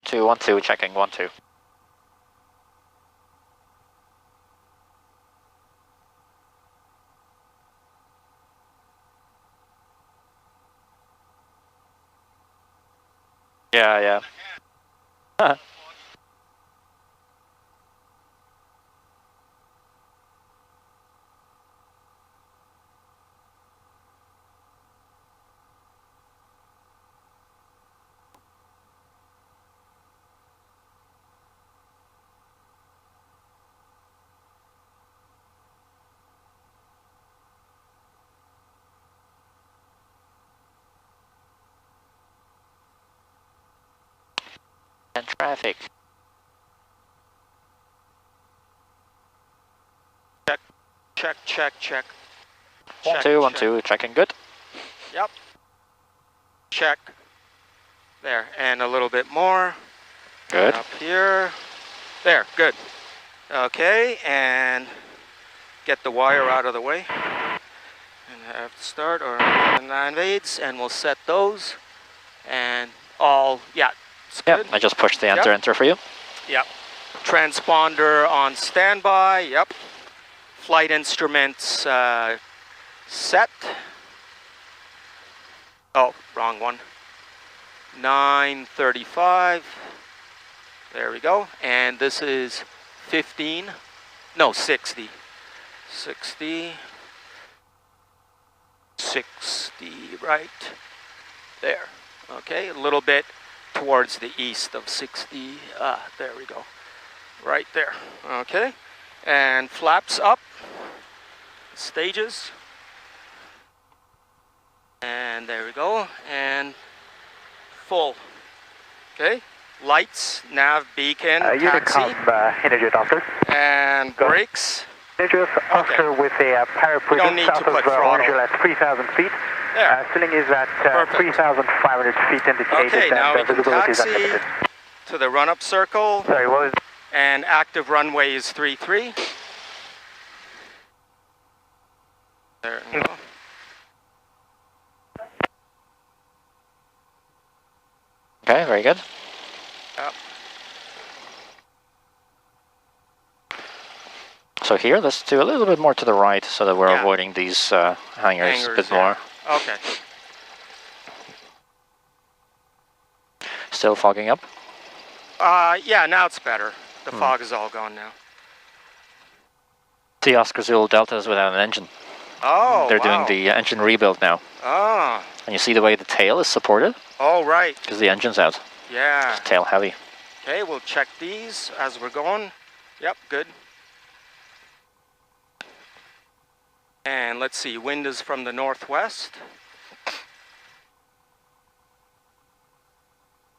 2, 1, 2, checking, 1, 2. Yeah. And traffic. Check. 1, 2, 1, 2, checking, good. Yep. Check. There, and a little bit more. Good. Up here. There, good. Okay, and get the wire out of the way. And have to start, or 9 aids, and we'll set those. And all, yeah, it's good. Yep, I just pushed the enter for you. Yep. Transponder on standby, yep. Flight instruments set. Oh, wrong one. 9:35. There we go. And this is 15. No, 60. 60. 60, right there. Okay, a little bit towards the east of 60. There we go. Right there. Okay. And flaps up. Stages. And there we go. And full. Okay. Lights, nav, beacon, taxi. Energy doctor. And brakes. Energy officer with a parapet south of Angel at 3,000 feet. There. Ceiling is at 3,500 feet indicated. Okay, now we can visibility is taxi unlimited. to the run-up circle. Sorry, what was... And active runway is 33. There we go. Okay, very good. Yep. So here, let's do a little bit more to the right so that we're avoiding these hangars a bit more. Okay. Still fogging up? Yeah, now it's better. The fog is all gone now. The Oscar Zulu Delta is without an engine. Oh, They're doing the engine rebuild now. Oh. And you see the way the tail is supported? Oh, right. Because the engine's out. Yeah. It's tail heavy. Okay, we'll check these as we're going. Yep, good. And let's see, wind is from the northwest.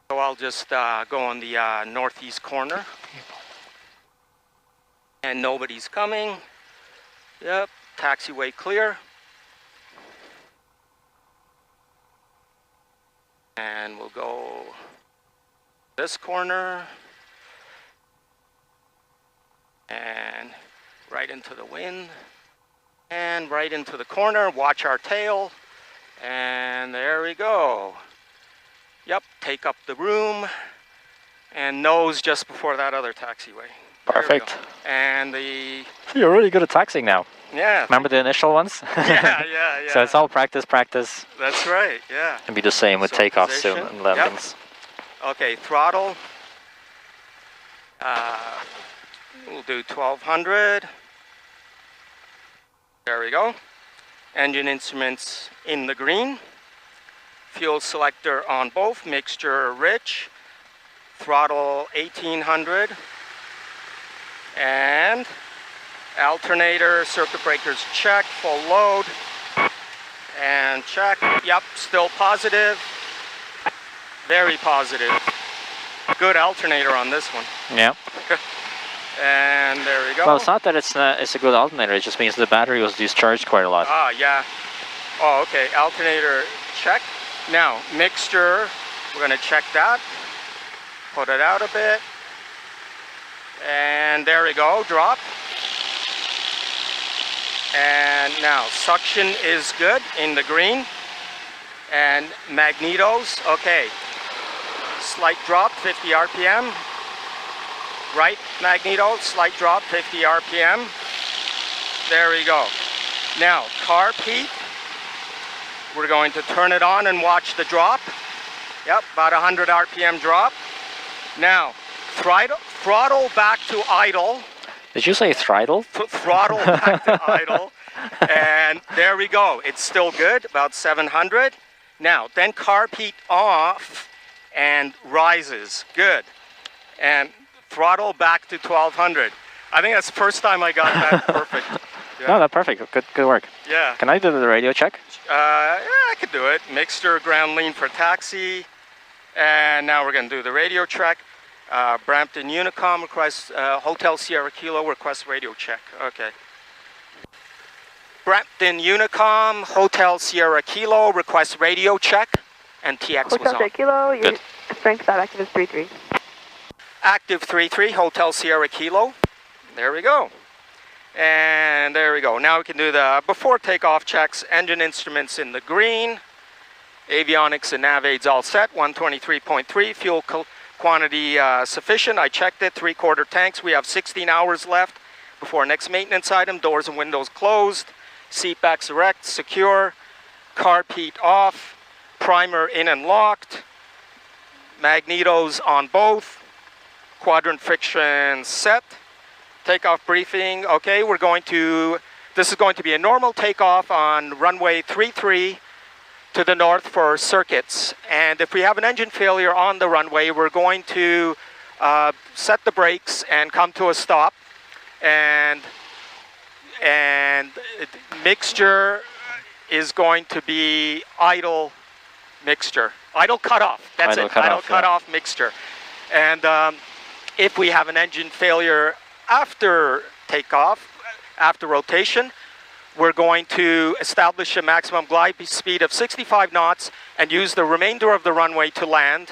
So I'll just go on the northeast corner. And nobody's coming. Yep, taxiway clear. And we'll go this corner. And right into the wind. And right into the corner, watch our tail. And there we go. Yep, take up the room. And nose just before that other taxiway. Perfect. And the... You're really good at taxiing now. Yeah. Remember the initial ones? Yeah. So it's all practice. That's right, yeah. And be the same with takeoffs soon and landings. Yep. Okay, throttle. We'll do 1200. There we go. Engine instruments in the green. Fuel selector on both, mixture rich. Throttle 1800. And alternator, circuit breakers check, full load. And check, yep, still positive. Very positive. Good alternator on this one. Yeah. And there we go. Well, it's not that it's a good alternator, it just means the battery was discharged quite a lot. Ah, yeah. Oh, okay, alternator check. Now, mixture, we're gonna check that. Put it out a bit. And there we go, drop. And now, suction is good in the green. And magnetos, okay. slight drop, 50 RPM. Right magneto, slight drop, 50 RPM. There we go. Now, carb heat. We're going to turn it on and watch the drop. Yep, about 100 RPM drop. Now, throttle back to idle. Did you say throttle? Throttle back to idle. And there we go. It's still good, about 700. Now, then carb heat off and rises. Good. And throttle back to 1200. I think that's the first time I got that perfect. Yeah. No, that's perfect. Good work. Yeah. Can I do the radio check? Yeah, I could do it. Mixture, ground lean for taxi. And now we're going to do the radio check. Brampton Unicom requests, Hotel Sierra Kilo requests radio check. Okay. Brampton Unicom, Hotel Sierra Kilo requests radio check. And TX was on. Hotel Sierra Kilo, your Good. strength out active is 3-3. Active 3-3, Hotel Sierra Kilo. There we go. And there we go. Now we can do the before takeoff checks. Engine instruments in the green. Avionics and nav aids all set. 123.3. Fuel quantity sufficient. I checked it. 3/4 tanks. We have 16 hours left before next maintenance item. Doors and windows closed. Seat backs erect, secure. Carb heat off. Primer in and locked. Magnetos on both. Quadrant friction set. Takeoff briefing. Okay, this is going to be a normal takeoff on runway 33 to the north for circuits. And if we have an engine failure on the runway, we're going to set the brakes and come to a stop. And mixture is going to be idle mixture. Idle cutoff. That's it. Idle cutoff mixture. And if we have an engine failure after takeoff, after rotation, we're going to establish a maximum glide speed of 65 knots and use the remainder of the runway to land.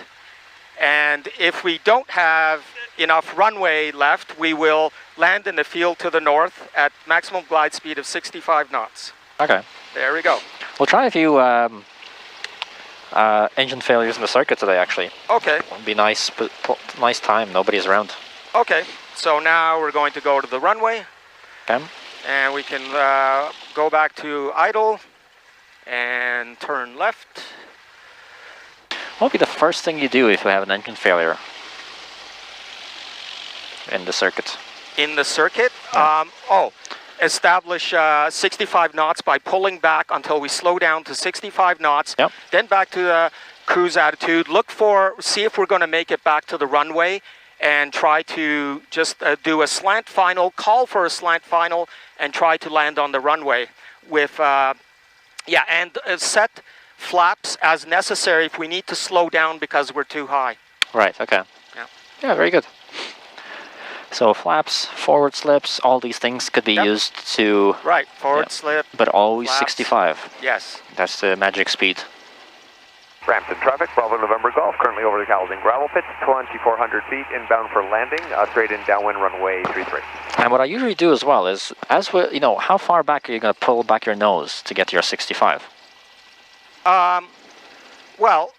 And if we don't have enough runway left, we will land in the field to the north at maximum glide speed of 65 knots. Okay. There we go. We'll try a few engine failures in the circuit today, actually. Okay. It'd be nice, but nice time. Nobody's around. Okay. So now we're going to go to the runway. Okay. And we can go back to idle and turn left. What would be the first thing you do if you have an engine failure in the circuit? In the circuit? Yeah. Establish 65 knots by pulling back until we slow down to 65 knots. Yep. Then back to the cruise attitude. See if we're going to make it back to the runway and try to just do a slant final, call for a slant final, and try to land on the runway with, set flaps as necessary if we need to slow down because we're too high. Right, okay. Yeah. Yeah, very good. So flaps, forward slips, all these things could be used to... Right, forward slip. But always flaps. 65. Yes. That's the magic speed. Brampton traffic, Bravo November Golf, currently over the Cowling gravel pit, 2,400 feet inbound for landing, straight in downwind runway 33. And what I usually do as well is, how far back are you going to pull back your nose to get to your 65? Well,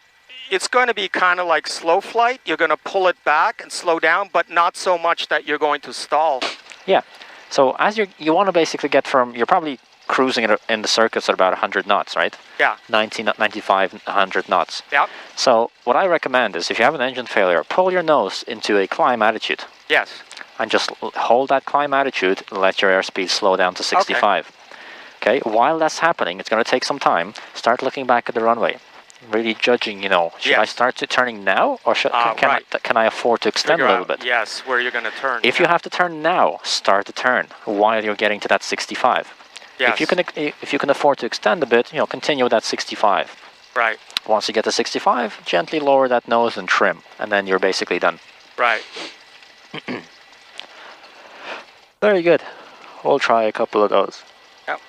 it's going to be kind of like slow flight. You're going to pull it back and slow down, but not so much that you're going to stall. Yeah. So as you want to basically get from, you're probably cruising in the circuits at about 100 knots, right? Yeah. 95, 100 knots. Yeah. So what I recommend is if you have an engine failure, pull your nose into a climb attitude. Yes. And just hold that climb attitude and let your airspeed slow down to 65. Okay. While that's happening, it's going to take some time. Start looking back at the runway. Really judging, should I start to turning now, or can I afford to extend a little bit? Yes, where you're going to turn. If you have to turn now, start the turn while you're getting to that 65. Yes. If you can afford to extend a bit, continue with that 65. Right. Once you get to 65, gently lower that nose and trim, and then you're basically done. Right. Very good. We'll try a couple of those. Yep.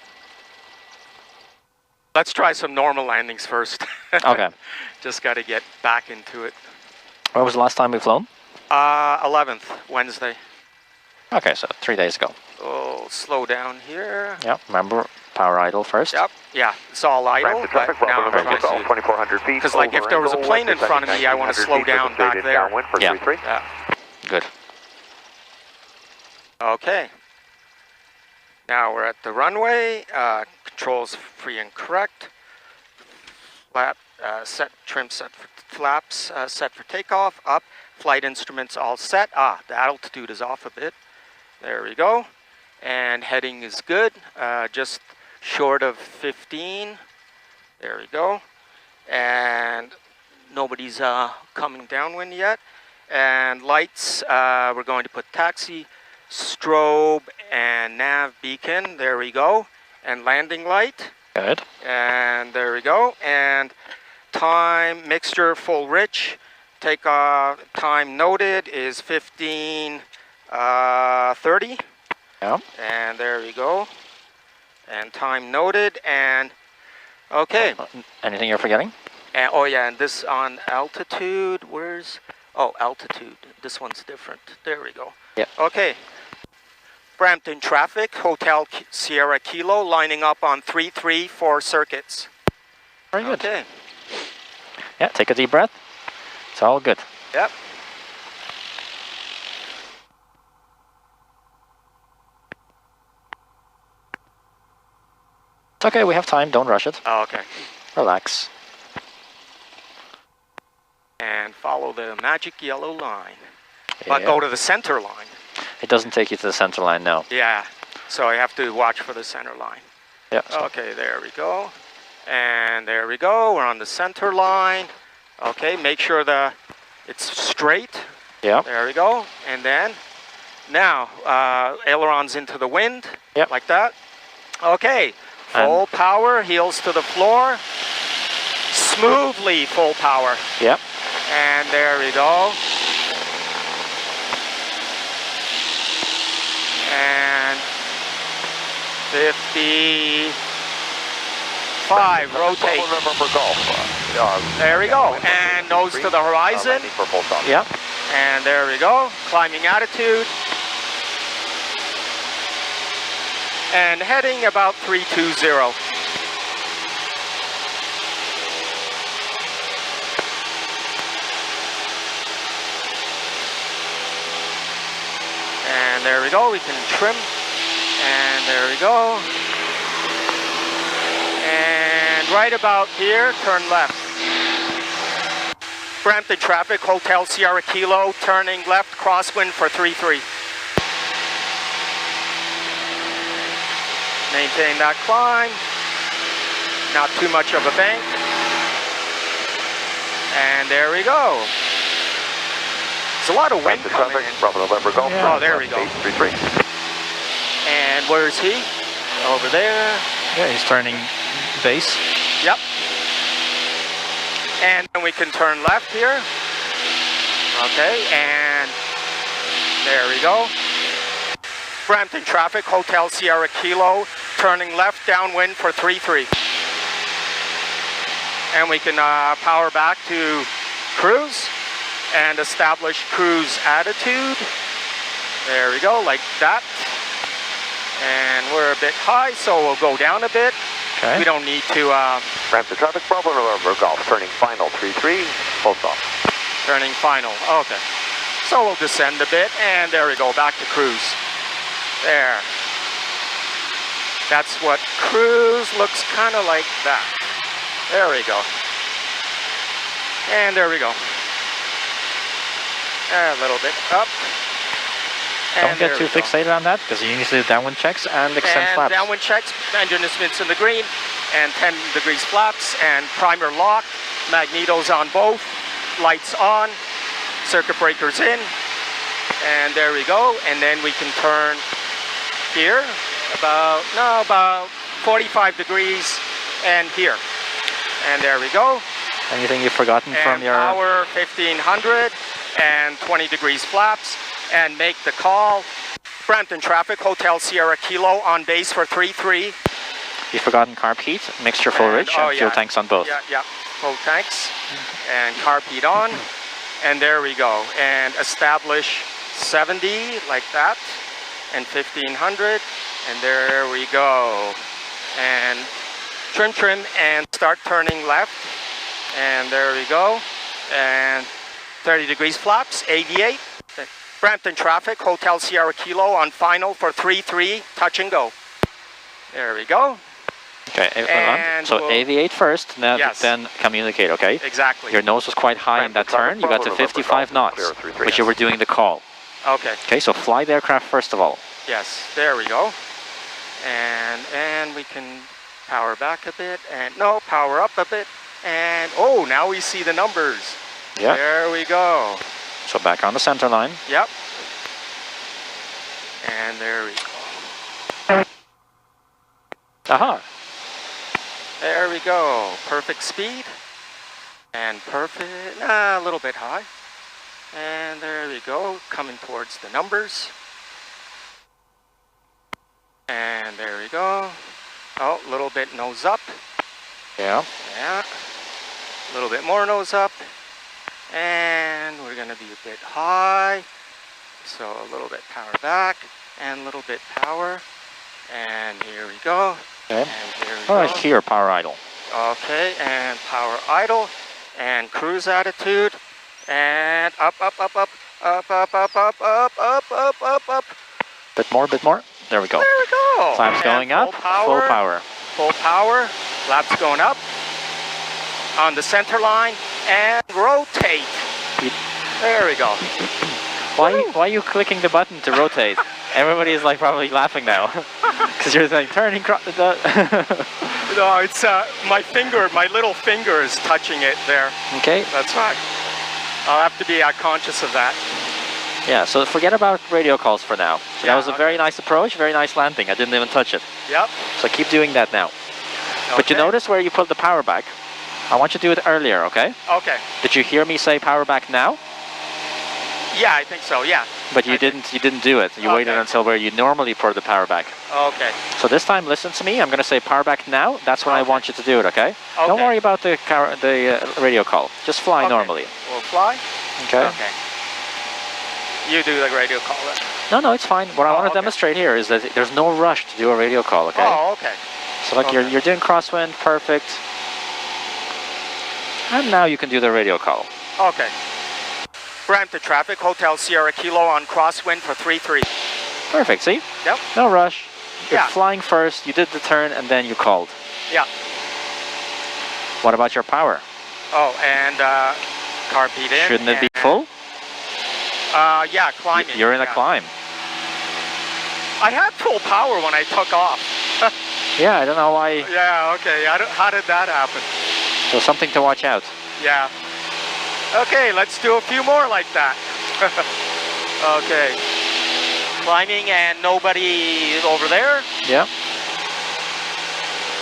Let's try some normal landings first. Okay. Just got to get back into it. When was the last time we flown? 11th, Wednesday. Okay, so 3 days ago. Oh, slow down here. Yeah, remember, power idle first. Yep, yeah, it's all idle, Brampton but traffic, now November I'm Golf, 2400 feet. because like if there was a plane in front of me, I want to slow down back there. Downwind for Yeah. 33. Yeah. Good. Okay. Now we're at the runway. Controls free and correct. Flap set, trim set for flaps, set for takeoff. Up. Flight instruments all set. The altitude is off a bit. There we go. And heading is good. Just short of 15. There we go. And nobody's coming downwind yet. And lights, we're going to put taxi, strobe, and nav beacon. There we go. And landing light. Good. And there we go. And time, mixture, full rich. Takeoff time noted is 15:30. Yeah. And there we go. And time noted. And okay. Anything you're forgetting? And, oh yeah, and this on altitude. Where's... Oh, altitude. This one's different. There we go. Yep. Okay. Brampton traffic, Hotel Sierra Kilo, lining up on 334 circuits. Very good. Okay. Yeah, take a deep breath. It's all good. Yep. It's okay, we have time. Don't rush it. Oh, okay. Relax. And follow the magic yellow line. But Yeah. go to the center line. It doesn't take you to the center line, no. Yeah. So I have to watch for the center line. Yeah. Okay, there we go. And there we go. We're on the center line. Okay, make sure it's straight. Yeah. There we go. And then now ailerons into the wind. Yep. Like that. Okay. Full power, heels to the floor. Smoothly full power. Yep. And there we go. And 55, rotate. November Golf. There we go. And nose to the horizon. Landing for full stop. Yep. And there we go. Climbing attitude. And heading about 320. And there we go, we can trim. And there we go. And right about here, turn left. Brampton traffic, Hotel Sierra Kilo, turning left, crosswind for 33. Maintain that climb. Not too much of a bank. And there we go. There's a lot of wind coming in. Bravo November Golf. Yeah. Oh, there we go. 33. And where's he? Over there. Yeah, he's turning base. Yep. And then we can turn left here. Okay, and there we go. Brampton traffic, Hotel Sierra Kilo, turning left downwind for 33. And we can power back to cruise and establish cruise attitude. There we go, like that. And we're a bit high, so we'll go down a bit. Okay. We don't need to... Brampton traffic, Bravo November Golf, turning final 33, full stop. Turning final, okay. So we'll descend a bit, and there we go, back to cruise. There. That's what cruise looks kind of like that. There we go. And there we go. A little bit up. Don't get too fixated on that, because you need to do downwind checks and extend flaps. Downwind checks, engine instruments in the green, and 10 degrees flaps, and primer lock, magnetos on both, lights on, circuit breakers in, and there we go. And then we can turn here, about 45 degrees, and here. And there we go. Anything you've forgotten and from your... power 1500, and 20 degrees flaps. And make the call. Brampton traffic, Hotel Sierra Kilo, on base for 33. You've forgotten carb heat, mixture full rich, and fuel tanks on both. Yeah, full tanks. And carb heat on. And there we go. And establish 70, like that. And 1500. And there we go. And trim, and start turning left. And there we go. And 30 degrees flaps, aviate. Brampton traffic, Hotel Sierra Kilo on final for 3-3, touch and go. There we go. Okay, and so we'll, aviate first, now yes. Then communicate, okay? Exactly. Your nose was quite high in that turn, you got to 55 knots, but you were doing the call. Okay. Okay, so fly the aircraft first of all. Yes, there we go. And we can power back a bit, and no, power up a bit, and oh, now we see the numbers. Yeah. There we go. So back on the center line. Yep. And there we go. Aha. There we go. Perfect speed. And perfect, a little bit high. And there we go, coming towards the numbers. And there we go. Oh, a little bit nose up. Yeah. Yeah. A little bit more nose up. And we're going to be a bit high. So a little bit power back and a little bit power. And here we go. Okay. And here we Oh, go. here, power idle. Okay, and power idle. And cruise attitude. And up. Bit more. There we go. There we go. Flaps going up, full power. Full power, flaps going up. On the center line, and rotate. There we go. Why are you clicking the button to rotate? Everybody is like probably laughing now. Because you're like turning. No, it's my little finger is touching it there. Okay. That's right. I'll have to be conscious of that. Yeah, so forget about radio calls for now. So Yeah, that was a very nice approach, very nice landing. I didn't even touch it. Yep. So keep doing that now. Okay. But you notice where you pulled the power back? I want you to do it earlier, okay? Okay. Did you hear me say power back now? Yeah, I think so, yeah. But you didn't do it. You waited until where you normally pour the power back. Okay. So this time, listen to me. I'm going to say power back now. That's when I want you to do it, okay? Don't worry about the radio call. Just fly normally. We'll fly? Okay. Okay. You do the radio call then. No, it's fine. What I want to demonstrate here is that there's no rush to do a radio call, okay? Oh, okay. So look, you're doing crosswind, perfect. And now you can do the radio call. Okay. Brampton traffic, Hotel Sierra Kilo on crosswind for 3-3. Perfect, see? Yep. No rush. You're Yeah. flying first, you did the turn, and then you called. Yeah. What about your power? Oh, and carpet in. Shouldn't it be full? Yeah, climbing. You're in a climb. I had full power when I took off. Yeah, I don't know why. Yeah, okay. How did that happen? So something to watch out. Yeah. Okay, let's do a few more like that. Okay. Climbing and nobody over there. Yeah.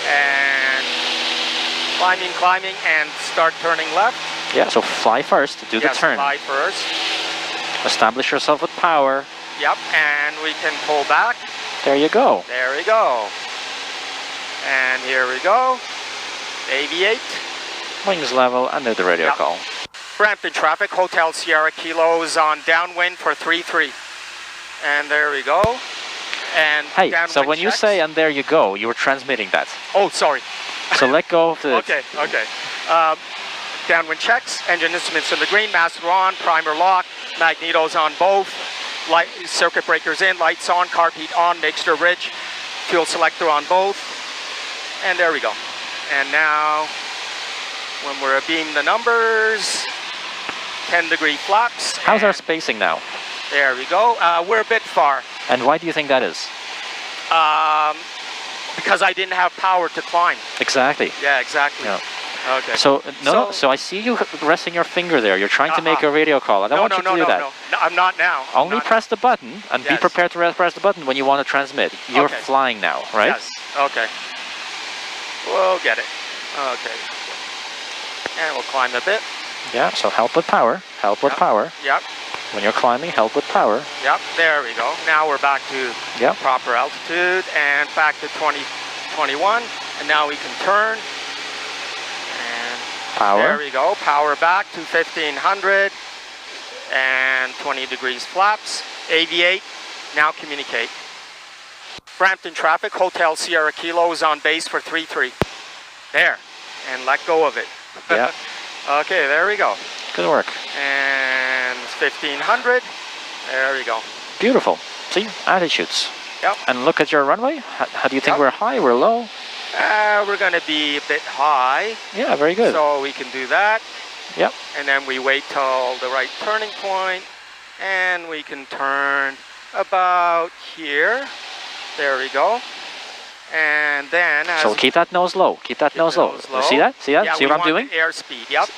And climbing and start turning left. Yeah, so fly first, do the turn. Fly first. Establish yourself with power. Yep, and we can pull back. There you go. There we go. And here we go. Aviate. Wings level and do the radio call. Brampton traffic, Hotel Sierra Kilos on downwind for 3-3. And there we go. And hey, so when you say and there you go, you were transmitting that. Oh, sorry. So let go of the... Okay. Downwind checks, engine instruments in the green, master on, primer lock, magnetos on both, light, circuit breakers in, lights on, carpet on, mixture rich, fuel selector on both. And there we go. And now, when we're abeam the numbers, 10-degree flaps. How's our spacing now? There we go. We're a bit far. And why do you think that is? Because I didn't have power to climb. Exactly. Yeah, exactly. Yeah. Okay. So I see you resting your finger there. You're trying to make a radio call. I don't want you to do that. No, I'm not now. Only press the button and be prepared to press the button when you want to transmit. You're flying now, right? Yes. Okay. We'll get it. Okay. And we'll climb a bit. Yeah, so help with power. Help with power. Yep. When you're climbing, help with power. Yep, there we go. Now we're back to proper altitude and back to 2021. And now we can turn. And power. There we go. Power back to 1500 and 20 degrees flaps. Aviate. Now communicate. Brampton traffic, Hotel Sierra Kilo is on base for 33. There, and let go of it. Yeah. Okay, there we go. Good work. And 1500. There we go. Beautiful. See, attitudes. Yep. And look at your runway. How do you think Yep. we're high? We're low? We're going to be a bit high. Yeah, very good. So we can do that. Yep. And then we wait till the right turning point, and we can turn about here. There we go. And then as So keep that nose low. Keep that nose low. low. See that? See that? Yeah, See what I'm doing? Airspeed, yep.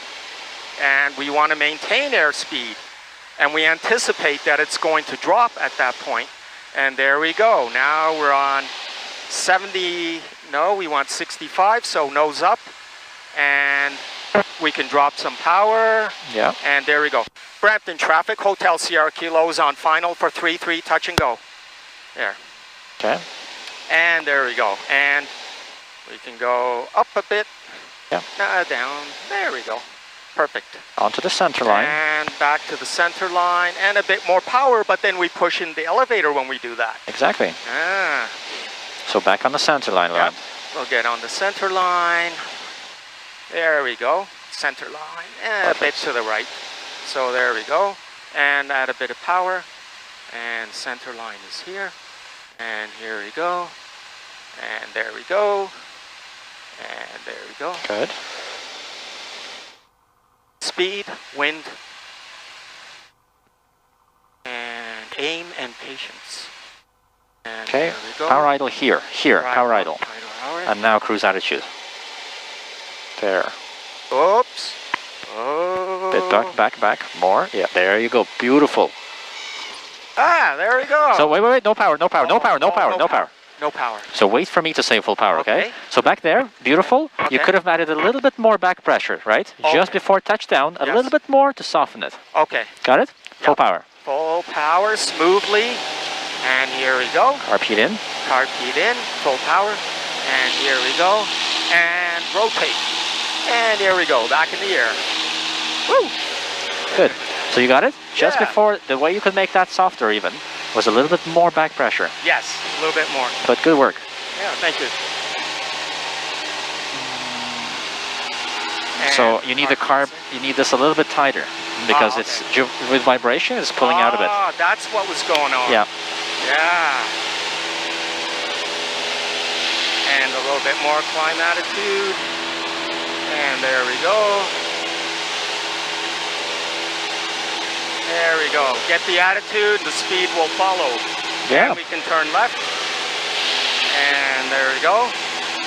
And we want to maintain airspeed. And we anticipate that it's going to drop at that point. And there we go. Now we're on 70, no, we want 65, so nose up. And we can drop some power. Yeah. And there we go. Brampton traffic, Hotel Sierra Kilo is on final for 33, touch and go. There. Okay. And there we go. And we can go up a bit. Yeah. Down. There we go. Perfect. Onto the center line. And back to the center line. And a bit more power, but then we push in the elevator when we do that. Exactly. Ah. So back on the center line, Laurent. We'll get on the center line. There we go. Center line. And a bit to the right. So there we go. And add a bit of power. And center line is here. And here we go. And there we go. And there we go. Good. Speed, wind, and aim and patience. And Okay. there we go. Power idle here. Here. Power idle. Power. And now cruise attitude. There. Oops. Oh. Bit back. More. Yeah. There you go. Beautiful. Ah, there we go. So wait. No power. No power. No power. No power. No power. No power. So wait for me to say full power, okay? Okay. So back there, beautiful. Okay. You could have added a little bit more back pressure, right? Okay. Just before touchdown, a Yes. little bit more to soften it. Okay. Got it? Full Yep. power. Full power, smoothly. And here we go. RP in. Carpeet in, full power. And here we go. And rotate. And here we go, back in the air. Woo! Good. So you got it? Just Yeah. before, the way you could make that softer even was a little bit more back pressure. Yes, a little bit more. But good work. Yeah, thank you. So you need the carb, you need this a little bit tighter because okay. it's with vibration, it's pulling out a bit. Ah, that's what was going on. Yeah. Yeah. And a little bit more climb attitude. And there we go. There we go. Get the attitude, the speed will follow. Yeah. And we can turn left. And there we go.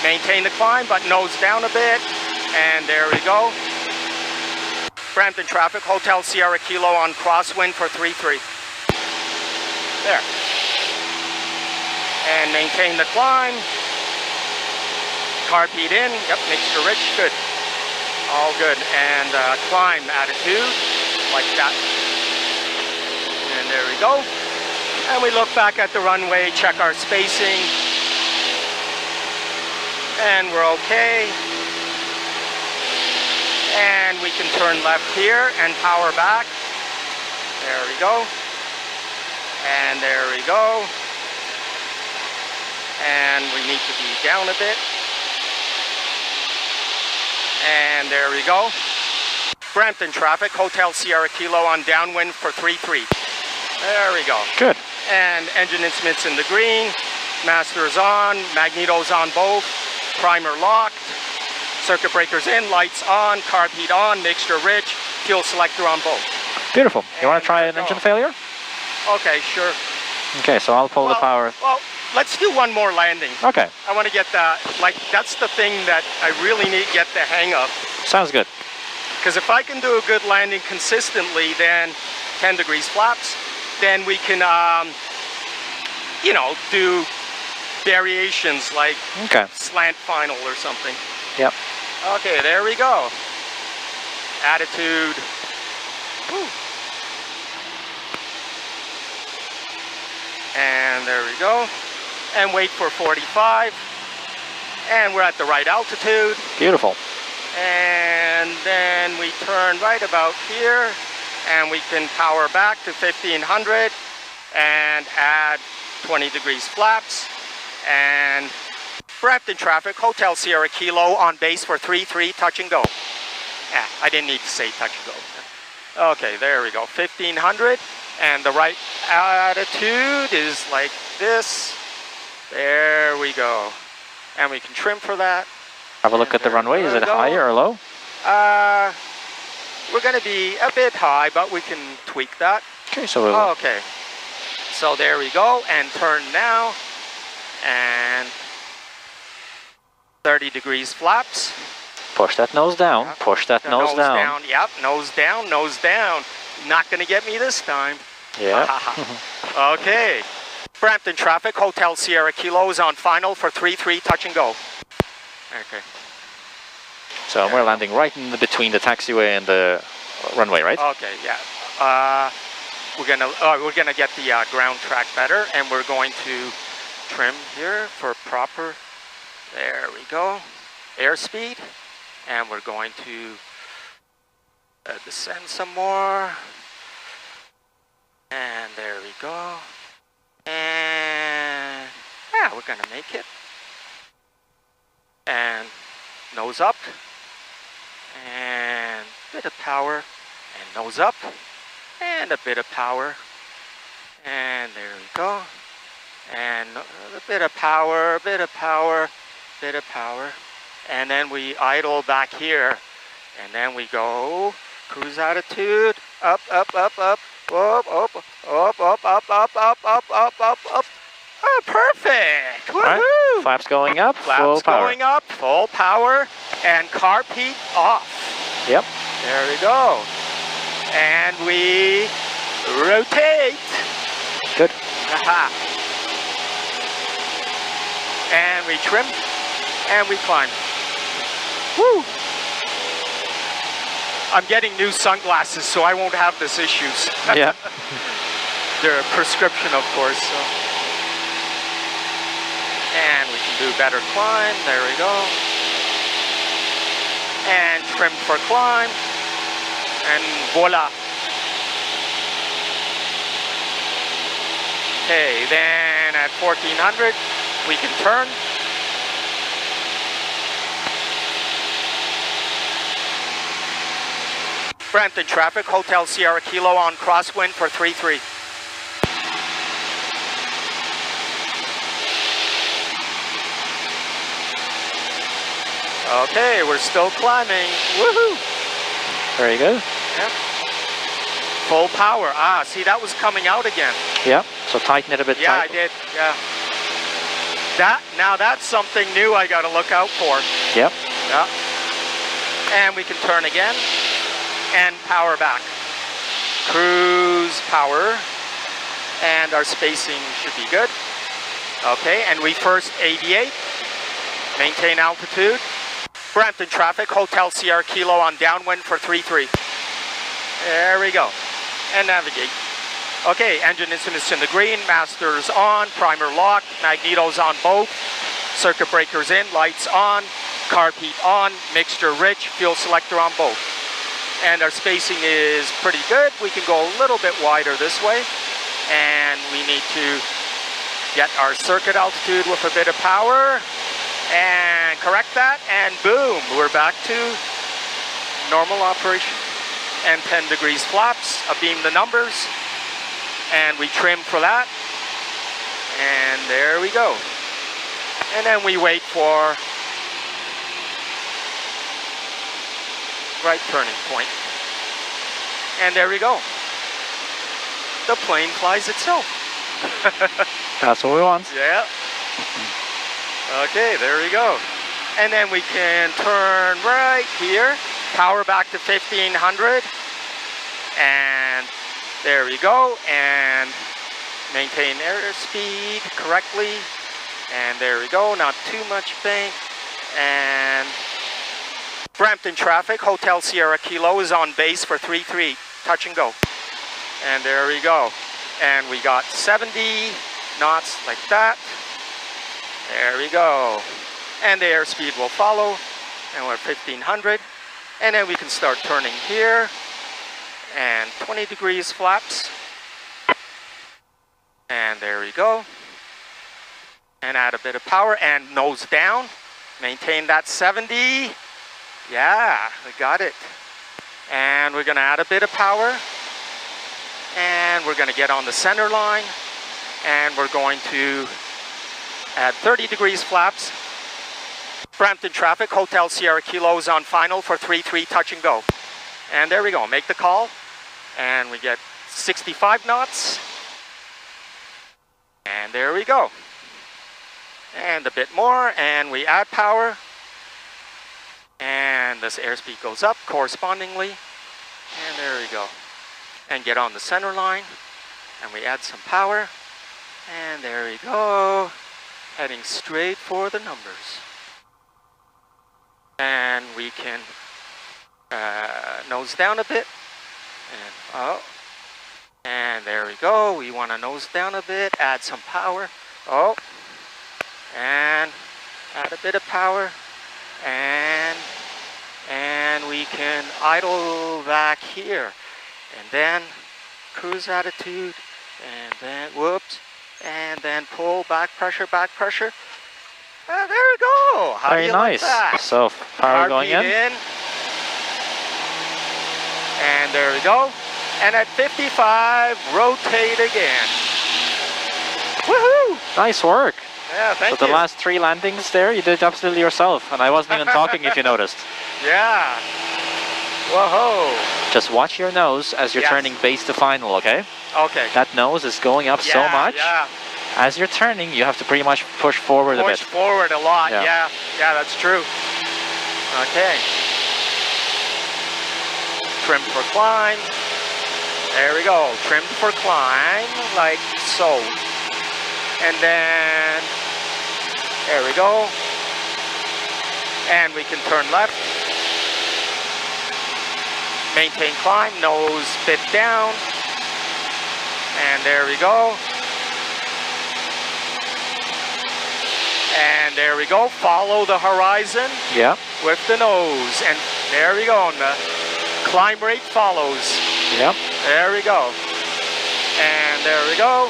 Maintain the climb, but nose down a bit. And there we go. Brampton traffic, Hotel Sierra Kilo on crosswind for 33. There. And maintain the climb. Carpeet in. Yep, mixture rich. Good. All good. And climb attitude. Like that. And there we go. And we look back at the runway, check our spacing. And we're okay. And we can turn left here and power back. There we go. And there we go. And we need to be down a bit. And there we go. Brampton traffic, Hotel Sierra Kilo on downwind for 33. There we go. Good. And engine instruments in the green. Master is on. Magnetos on both. Primer locked. Circuit breakers in. Lights on. Carb heat on. Mixture rich. Fuel selector on both. Beautiful. You want And to try there an we engine go. failure? Okay, sure. Okay, so I'll pull the power. Well, let's do one more landing. Okay, I want to get that. Like, that's the thing that I really need to get the hang of. sounds good. Because if I can do a good landing consistently, then 10 degrees flaps, then we can, you know, do variations like Okay. slant final or something. Yep. Okay, there we go. Attitude. Woo. And there we go. And wait for 45. And we're at the right altitude. Beautiful. And then we turn right about here. And we can power back to 1500 and add 20 degrees flaps. And Brampton traffic, Hotel Sierra Kilo on base for 33, touch and go. Yeah, I didn't need to say touch and go. Okay, there we go, 1500. And the right attitude is like this. There we go. And we can trim for that. Have a look at the runway. Is it higher or low? We're going to be a bit high, but we can tweak that. Okay, so we'll... Okay. So there we go, and turn now. And 30 degrees flaps. Push that nose down. Yep. Push that nose down. Yep, nose down, nose down. Not going to get me this time. Yeah. Okay. Brampton traffic, Hotel Sierra Kilo is on final for 33, touch and go. Okay. So we're landing right in between the taxiway and the runway, right? Okay, yeah. We're gonna get the ground track better, and we're going to trim here for proper. There we go. Airspeed, and we're going to descend some more. And there we go. And yeah, we're gonna make it. And nose up. And a bit of power. And nose up. And a bit of power. And there we go. And a bit of power, bit of power, bit of power. And then we idle back here. And then we go cruise attitude. Up, up, up, up. Up, up, up, up, up, up, up, up, up, up, up. Oh, perfect! Woohoo! Right. Flaps going up, full Flaps power. going up, full power, and carb heat off. Yep. There we go. And we rotate. Good. Aha. And we trim, and we climb. Woo! I'm getting new sunglasses, so I won't have this issues. Yeah. They're a prescription, of course. So. And we can do better climb. There we go. And trim for climb. And voila. Okay, then at 1400, we can turn. Brampton traffic, Hotel Sierra Kilo on crosswind for 33. Okay, we're still climbing. Woohoo! Very good. Yep. Full power. Ah, see, that was coming out again. Yeah. So tighten it a bit. Yeah, tight. I did. Yeah. Now that's something new I got to look out for. Yep. Yeah. And we can turn again. And power back. Cruise power. And our spacing should be good. Okay, and we first aviate. Maintain altitude. Brampton traffic, Hotel Sierra Kilo on downwind for 33. There we go. And navigate. Okay, engine instruments in the green, masters on, primer locked, magnetos on both, circuit breakers in, lights on, carb heat on, mixture rich, fuel selector on both. And our spacing is pretty good. We can go a little bit wider this way. And we need to get our circuit altitude with a bit of power. And correct that. And boom, we're back to normal operation. And 10 degrees flaps, beam the numbers. And we trim for that. And there we go. And then we wait for right turning point. And there we go. The plane flies itself. That's what we want. Yeah. Okay, there we go. And then we can turn right here. Power back to 1500. And there we go. And maintain airspeed correctly. And there we go. Not too much bank. And Brampton traffic, Hotel Sierra Kilo is on base for 33. Touch and go. And there we go. And we got 70 knots like that. There we go. And the airspeed will follow. And we're 1500. And then we can start turning here. And 20 degrees flaps. And there we go. And add a bit of power and nose down. Maintain that 70. Yeah, we got it. And we're gonna add a bit of power. And we're gonna get on the center line. And we're going to add 30 degrees flaps. Brampton traffic, Hotel Sierra Kilo is on final for 3-3 touch and go. And there we go, make the call. And we get 65 knots. And there we go. And a bit more, and we add power. And this airspeed goes up correspondingly. And there we go. And get on the center line. And we add some power. And there we go. Heading straight for the numbers. And we can nose down a bit. And oh. And there we go. We want to nose down a bit. Add some power. Oh. And add a bit of power, and we can idle back here, and then cruise attitude, and then whoops, and then pull back pressure, and there we go. How Very do you nice. like that? So power going in. And there we go. And at 55, rotate again. Woohoo! Nice work. Yeah, thank you. So the last 3 landings there, you did absolutely yourself, and I wasn't even talking if you noticed. Yeah. Whoa. Just watch your nose as you're turning base to final, okay? Okay. That nose is going up so much. Yeah. As you're turning, you have to pretty much push forward a bit. Push forward a lot, yeah, that's true. Okay. Trim for climb. There we go, trimmed for climb, like so. And then, there we go. And we can turn left. Maintain climb, nose bit down. And there we go. And there we go, follow the horizon with the nose. And there we go, and the climb rate follows. Yep. There we go. And there we go.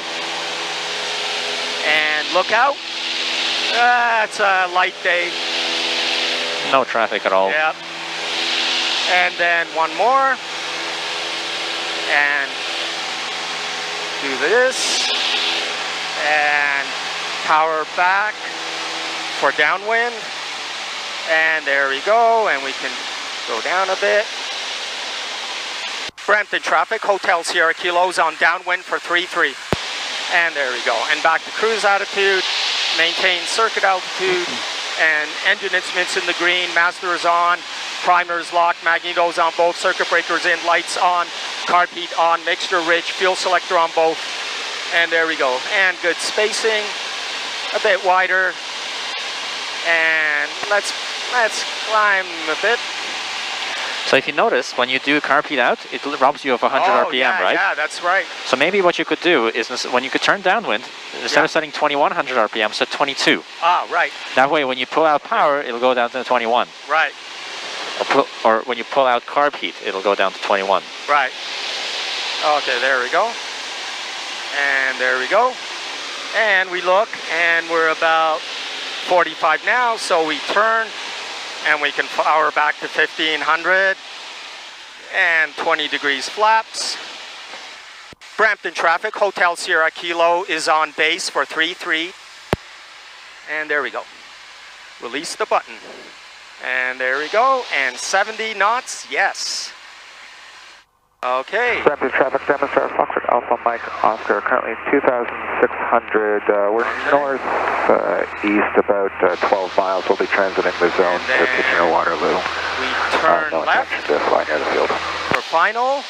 And look out. It's a light day. No traffic at all. Yep. And then one more. And do this. And power back for downwind. And there we go. And we can go down a bit. Brampton traffic, Hotel Sierra Kilos on downwind for 3-3. And there we go. And back to cruise attitude, maintain circuit altitude, and engine instruments in the green, master is on, primer is locked, magnetos on both, circuit breakers in, lights on, carb heat on, mixture rich, fuel selector on both. And there we go. And good spacing, a bit wider. And let's climb a bit. So if you notice, when you do carb heat out, it robs you of 100 RPM, right? Yeah, that's right. So maybe what you could do is, when you could turn downwind, instead of setting 2100 RPM, set 22. Ah, right. That way, when you pull out power, it'll go down to 21. Right. Or when you pull out carb heat, it'll go down to 21. Right. Okay, there we go. And there we go. And we look, and we're about 45 now, so we turn. And we can power back to 1500 and 20 degrees flaps. Brampton traffic, Hotel Sierra Kilo is on base for 3-3. And there we go. Release the button. And there we go. And 70 knots, yes. Okay. Brampton traffic, demonstrator, Foxtrot Alpha Mike Oscar, currently 2,600. We're north east about 12 miles. We'll be transiting the zone to Kitchener-Waterloo. We turn left to fly near the field. for final.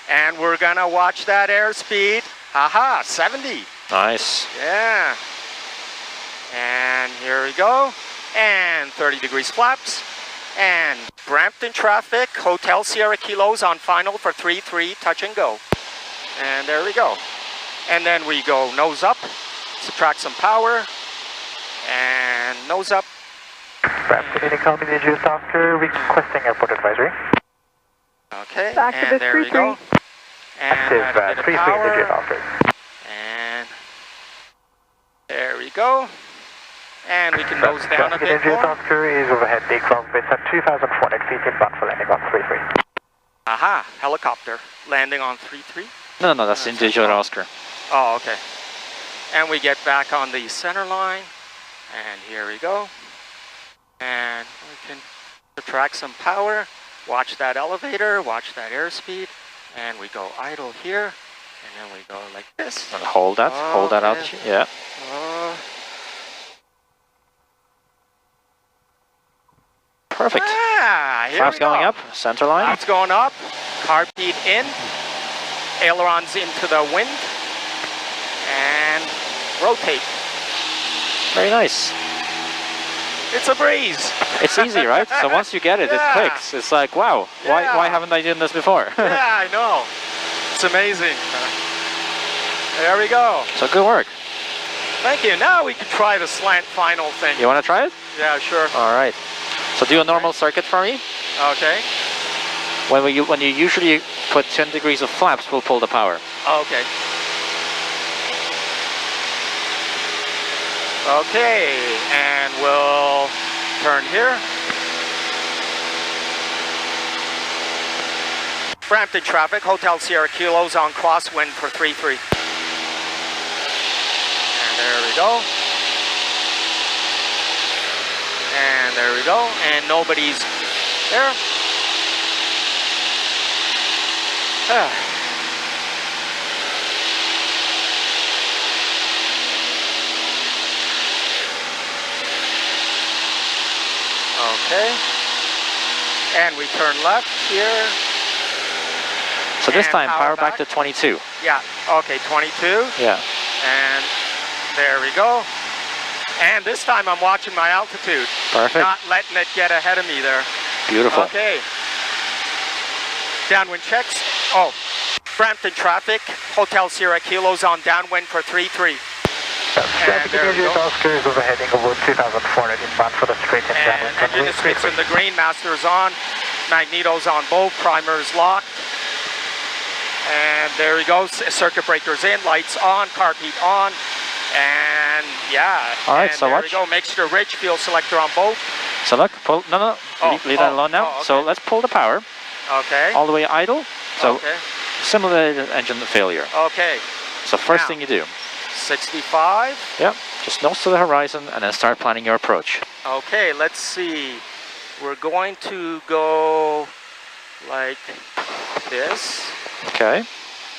And we're going to watch that airspeed. Aha, 70. Nice. Yeah. And here we go. And 30 degrees flaps. And Brampton traffic, Hotel Sierra Kilos on final for 3-3, touch and go. And there we go. And then we go nose up, subtract some power, and nose up. Brampton, any copy, the juice Oscar, requesting airport advisory. Okay, Active and there we go. And active 3-3 digit Oscar. And there we go. And we can nose down a bit more. Oscar is overhead, takeoff bits at 2,400 feet inbound for landing on 33. Aha, helicopter landing on 33. No, that's individual Oscar. Oh, okay. And we get back on the center line. And here we go. And we can subtract some power. Watch that elevator, watch that airspeed. And we go idle here. And then we go like this. And hold that altitude. Yeah. Perfect. Flaps going up, center line. Flaps going up, carpet in, ailerons into the wind, and rotate. Very nice. It's a breeze. It's easy, right? So once you get it, it clicks. It's like, wow, why haven't I done this before? Yeah, I know. It's amazing. There we go. So good work. Thank you. Now we can try the slant final thing. You want to try it? Yeah, sure. All right. So do a normal circuit for me. Okay. When you usually put 10 degrees of flaps, we'll pull the power. Okay. Okay, and we'll turn here. Brampton traffic, Hotel Sierra Kilos on crosswind for 33. And there we go. And there we go, and nobody's there. Okay. And we turn left here. So this And time, power back back to 22. Yeah, okay, 22. Yeah. And there we go. And this time I'm watching my altitude. Perfect. Not letting it get ahead of me there. Beautiful. Okay. Downwind checks. Oh, Brampton traffic. Hotel Sierra Kilos on downwind for 33. Traffic individual Oscar is overheading over 2,400 inbound for the straight and downwind. And engine is in the green. Master is on. Magnetos on both. Primer is locked. And there we go. Circuit breakers in. Lights on. Carpet on. And yeah. All right, and so there watch. we go. Mixture rich. Fuel selector on both. So look, pull. No. Leave that alone now. Okay. So let's pull the power. Okay. All the way idle. So okay. simulated engine failure. Okay. So first Now. thing you do. 65. Yeah. Just nose to the horizon and then start planning your approach. Okay, let's see. We're going to go like this. Okay.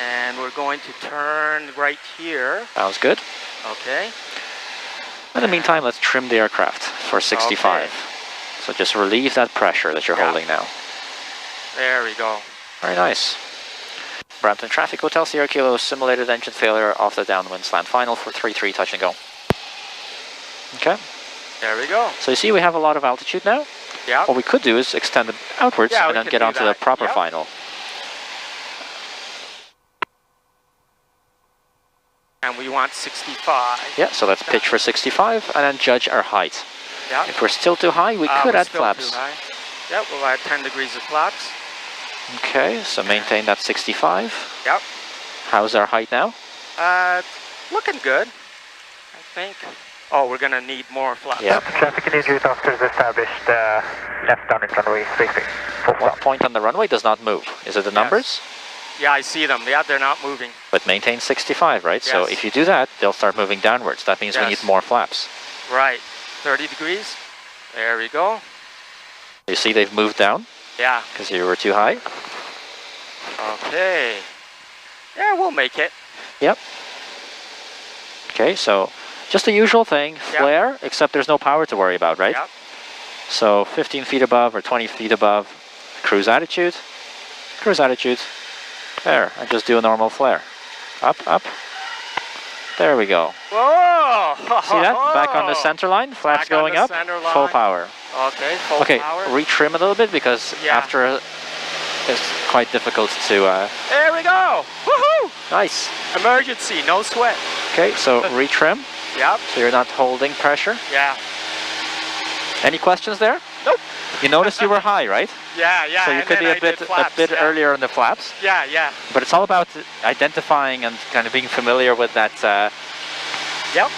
And we're going to turn right here. Sounds good. Okay. In the meantime, let's trim the aircraft for 65. Okay. So just relieve that pressure that you're holding now. There we go. Very nice. Brampton traffic, Hotel Sierra Kilo, simulated engine failure off the downwind slant final for 33, touch and go. Okay. There we go. So you see we have a lot of altitude now. Yeah. What we could do is extend it outwards Yeah, and we then can get do onto the that. proper Yep. final. And we want 65. Yeah, so let's pitch for 65 and then judge our height. Yeah. If we're still too high, we could we're add still flaps. too high. Yeah, we'll add 10 degrees of flaps. Okay, so maintain that 65. Yep. How's our height now? Looking good, I think. Oh, we're gonna need more flaps. Yeah. Traffic individual Oscar is established left down in runway 33. What point on the runway does not move? Is it the numbers? Yeah, I see them. Yeah, they're not moving. But maintain 65, right? So Yes. if you do that, they'll start moving downwards. That means we Yes. need more flaps. Right. 30 degrees. There we go. You see they've moved down Yeah. because you were too high? Okay. Yeah, we'll make it. Yep. Okay, so just the usual thing, Yep. flare, except there's no power to worry about, right? Yep. So 15 feet above or 20 feet above, cruise attitude, there, and just do a normal flare. Up, up. There we go. Whoa! See that? Back on the center line, flaps Back on going the up, center full line. power. Okay, full Okay, power. retrim a little bit because Yeah. after it's quite difficult to, There we go! Woohoo! nice. Emergency, no sweat. Okay, so retrim, Yep. so you're not holding pressure. Yeah. Any questions there? Nope. You noticed you were high, right? Yeah. So you and could then be I a bit did flaps, yeah. earlier on the flaps, Yeah. but it's all about identifying and kind of being familiar with that Yep.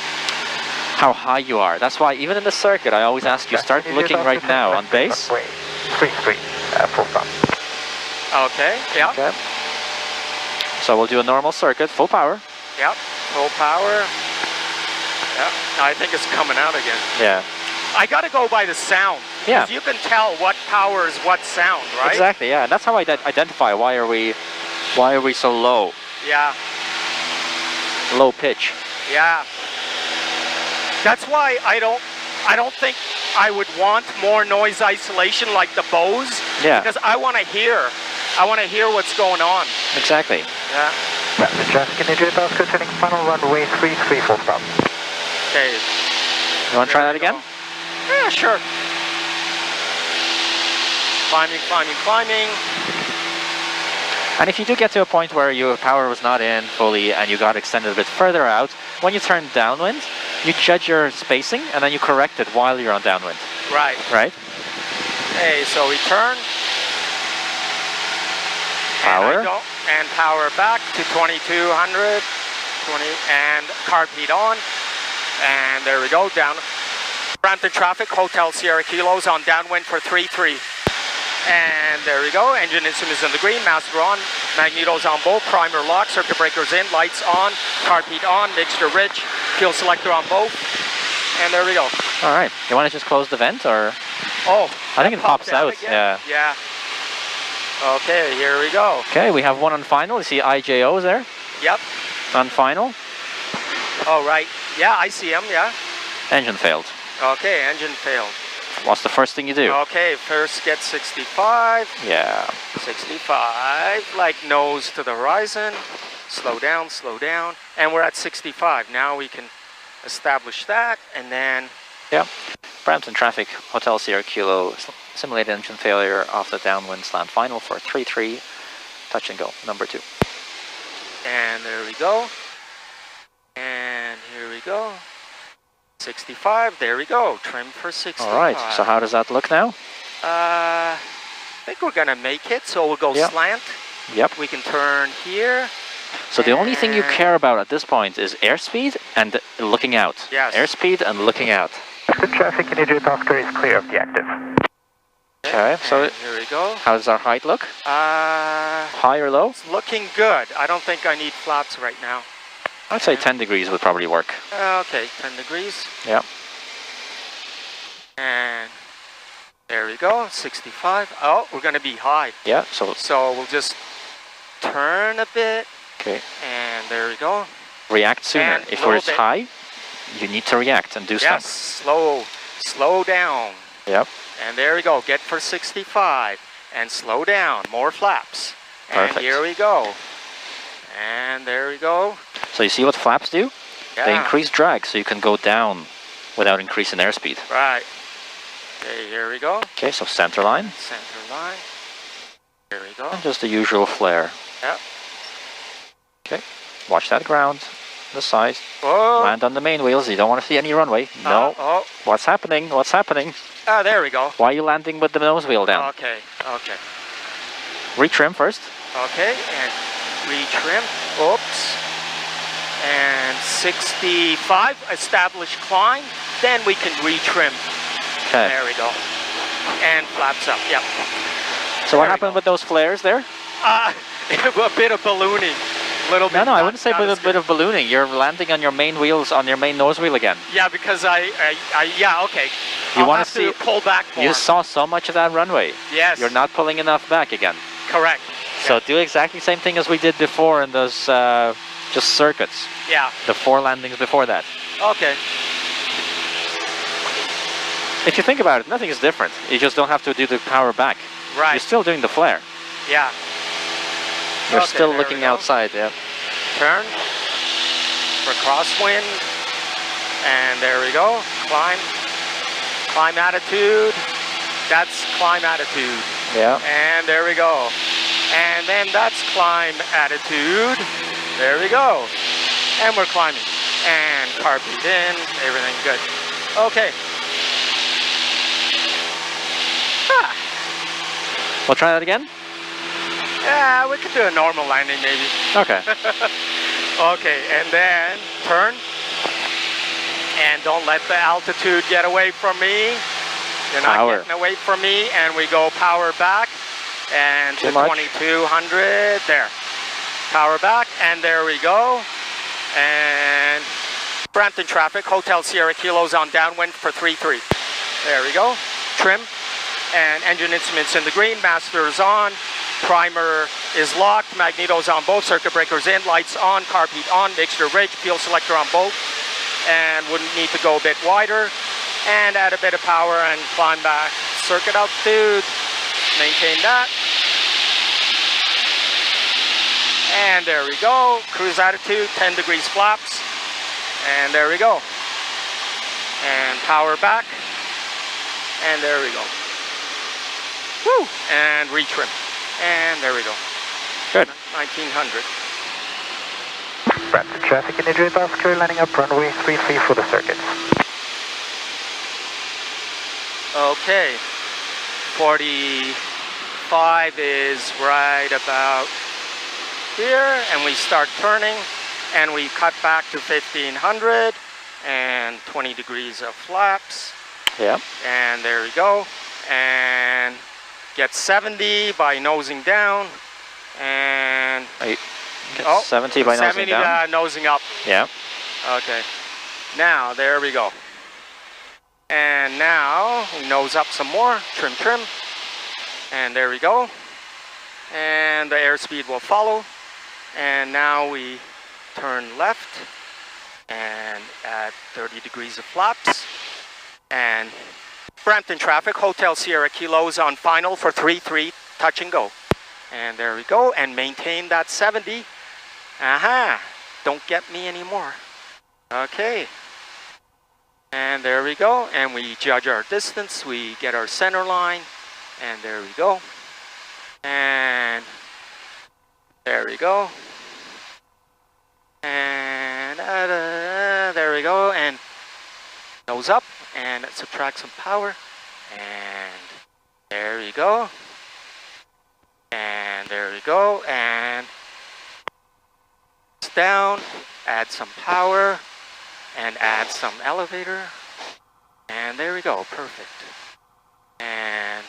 how high you are. That's why even in the circuit, I always ask you, start looking right now on base. 33, full stop. Okay, yeah. Okay. So we'll do a normal circuit, full power. Yep, full power. Yep, I think it's coming out again. Yeah. I gotta go by the sound. Yeah. Because you can tell what power is what sound, right? Exactly, yeah. And that's how I identify why are we so low. Yeah. Low pitch. Yeah. That's why I don't think I would want more noise isolation like the Bose. Yeah. Because I want to hear what's going on. Exactly. Yeah. Brampton traffic in Adrian Oscar turning final runway 33 full stop. Okay. You want to try that again? Yeah, sure. Climbing, climbing, climbing. And if you do get to a point where your power was not in fully and you got extended a bit further out, when you turn downwind, you judge your spacing and then you correct it while you're on downwind. Right. Right? Okay, so we turn. Power. And power back to 2200. And carb heat on. And there we go, down. Brampton traffic, Hotel Sierra Kilos on downwind for 33. And there we go, engine instruments in the green, master on, magnetos on both, primer lock, circuit breakers in, lights on, carb heat on, mixture rich, fuel selector on both. And there we go. All right. You want to just close the vent or? Oh, I think it pops out. Again. Yeah. Okay, here we go. Okay, we have one on final. You see IJOs there? Yep. On final. Oh, right. Yeah, I see them, yeah. Engine failed. Okay, engine failed. What's the first thing you do? Okay, first get 65. Yeah. 65, like nose to the horizon. Slow down, and we're at 65. Now we can establish that, and then... Yeah. Brampton traffic, Hotel Sierra Kilo, simulated engine failure off the downwind slant final for 33, touch and go, number 2. And there we go. And here we go. 65, there we go, trim for 65. All right, so how does that look now? I think we're gonna make it, so we'll go slant. Yep. We can turn here. So the only thing you care about at this point is airspeed and looking out. Yes. Airspeed and looking out. The traffic in Adrian Oscar is clear of the active. Okay, so here we go. How does our height look? High or low? It's looking good. I don't think I need flaps right now. I'd say 10 degrees would probably work. Okay, 10 degrees. Yeah. And there we go, 65. Oh, we're going to be high. Yeah, so we'll just turn a bit. Okay. And there we go. React sooner. And if we're high, you need to react and do stuff. Yes, slow down. Yep. And there we go, get for 65. And slow down, more flaps. Perfect. And here we go. And there we go. So you see what flaps do? Yeah. They increase drag, so you can go down without increasing airspeed. Right. Okay, here we go. Okay, so center line. Center line. Here we go. And just the usual flare. Yep. Okay, watch that ground, the side. Whoa. Land on the main wheels, you don't want to see any runway. No. Oh. What's happening? What's happening? Ah, there we go. Why are you landing with the nose wheel down? Okay, okay. Retrim first. Okay, and retrim. Oops. And 65, establish climb. Then we can retrim. Okay. There we go. And flaps up, yep. So what happened with those flares there? A bit of ballooning. Little bit. No, I wouldn't say a bit of ballooning. You're landing on your main wheels, on your main nose wheel again. Yeah, because yeah, okay. You I'll want have to pull back more. You saw so much of that runway. Yes. You're not pulling enough back again. Correct. So Yeah. do exactly the same thing as we did before in those just circuits. Yeah. The 4 landings before that. Okay. If you think about it, nothing is different. You just don't have to do the power back. Right. You're still doing the flare. Yeah. You're Okay, still there looking we go. outside, yeah. Turn for crosswind. And there we go. Climb. Climb attitude. That's climb attitude. Yeah. And there we go. And then that's climb attitude. There we go. And we're climbing. And carpet in. Everything good. Okay. Ah. We'll try that again? Yeah, we could do a normal landing maybe. Okay. Okay, and then turn. And don't let the altitude get away from me. You're not Power. getting away from me. And we go power back. And to Too much. 2200. There. Power back. And there we go. And Brampton traffic. Hotel Sierra Kilos on downwind for 33. There we go. Trim. And engine instruments in the green. Master is on. Primer is locked. Magnetos on both. Circuit breakers in. Lights on. Carb heat on. Mixture rich. Fuel selector on both. And wouldn't need to go a bit wider. And add a bit of power and climb back. Circuit altitude. Maintain that. And there we go. Cruise attitude. 10 degrees flaps. And there we go. And power back. And there we go. Woo! And retrim. And there we go. Good. 1900. Brampton traffic in Adrian Oscar, landing up runway 33 for the circuit. Okay. 45 is right about here, and we start turning, and we cut back to 1500 and 20 degrees of flaps. Yeah. And there we go. And get 70 by nosing down. And Get 70 by nosing 70 down. nosing up. Yeah. Okay. Now, there we go. And now, we nose up some more. Trim, trim. And there we go. And the airspeed will follow. And now we turn left. And at 30 degrees of flaps. And Brampton traffic, Hotel Sierra Kilos on final for 33, touch and go. And there we go, and maintain that 70. Aha, don't get me anymore. Okay. And there we go, and we judge our distance, we get our center line, and there we go. And there we go. And there we go, and nose up, and subtract some power, and there we go, and there we go, and down, add some power, and add some elevator, and there we go, perfect, and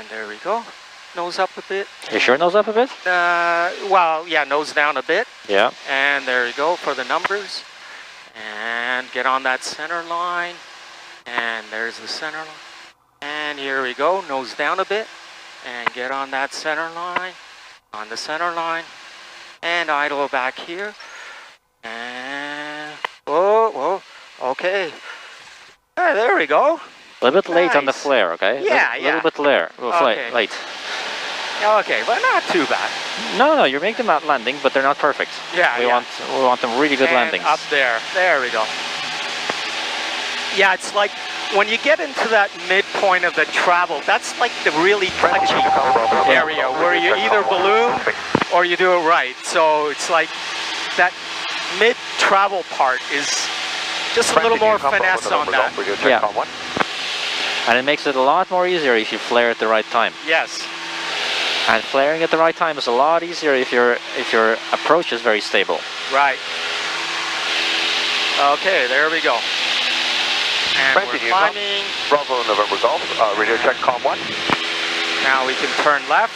there we go, nose up a bit. You sure nose up a bit? Well, yeah, nose down a bit. Yeah. And there you go for the numbers. And get on that center line. And there's the center line. And here we go, nose down a bit. And get on that center line. On the center line. And idle back here. And, whoa, okay. There we go. A little bit late on the Nice. flare, okay? Yeah, A little bit Okay. late. Okay, but not too bad. No, you're making that landing, but they're not perfect. Yeah, we want them really good and landings. up there. There we go. Yeah, it's like when you get into that midpoint of the travel, that's like the really touchy area where you either balloon or you do it right. So it's like that mid-travel part is just a little more finesse on that. Yeah. And it makes it a lot more easier if you flare at the right time. Yes. And flaring at the right time is a lot easier if your approach is very stable. Right. Okay, there we go. And Brampton, we're climbing. Bravo November Golf, radio check, COM 1. Now we can turn left.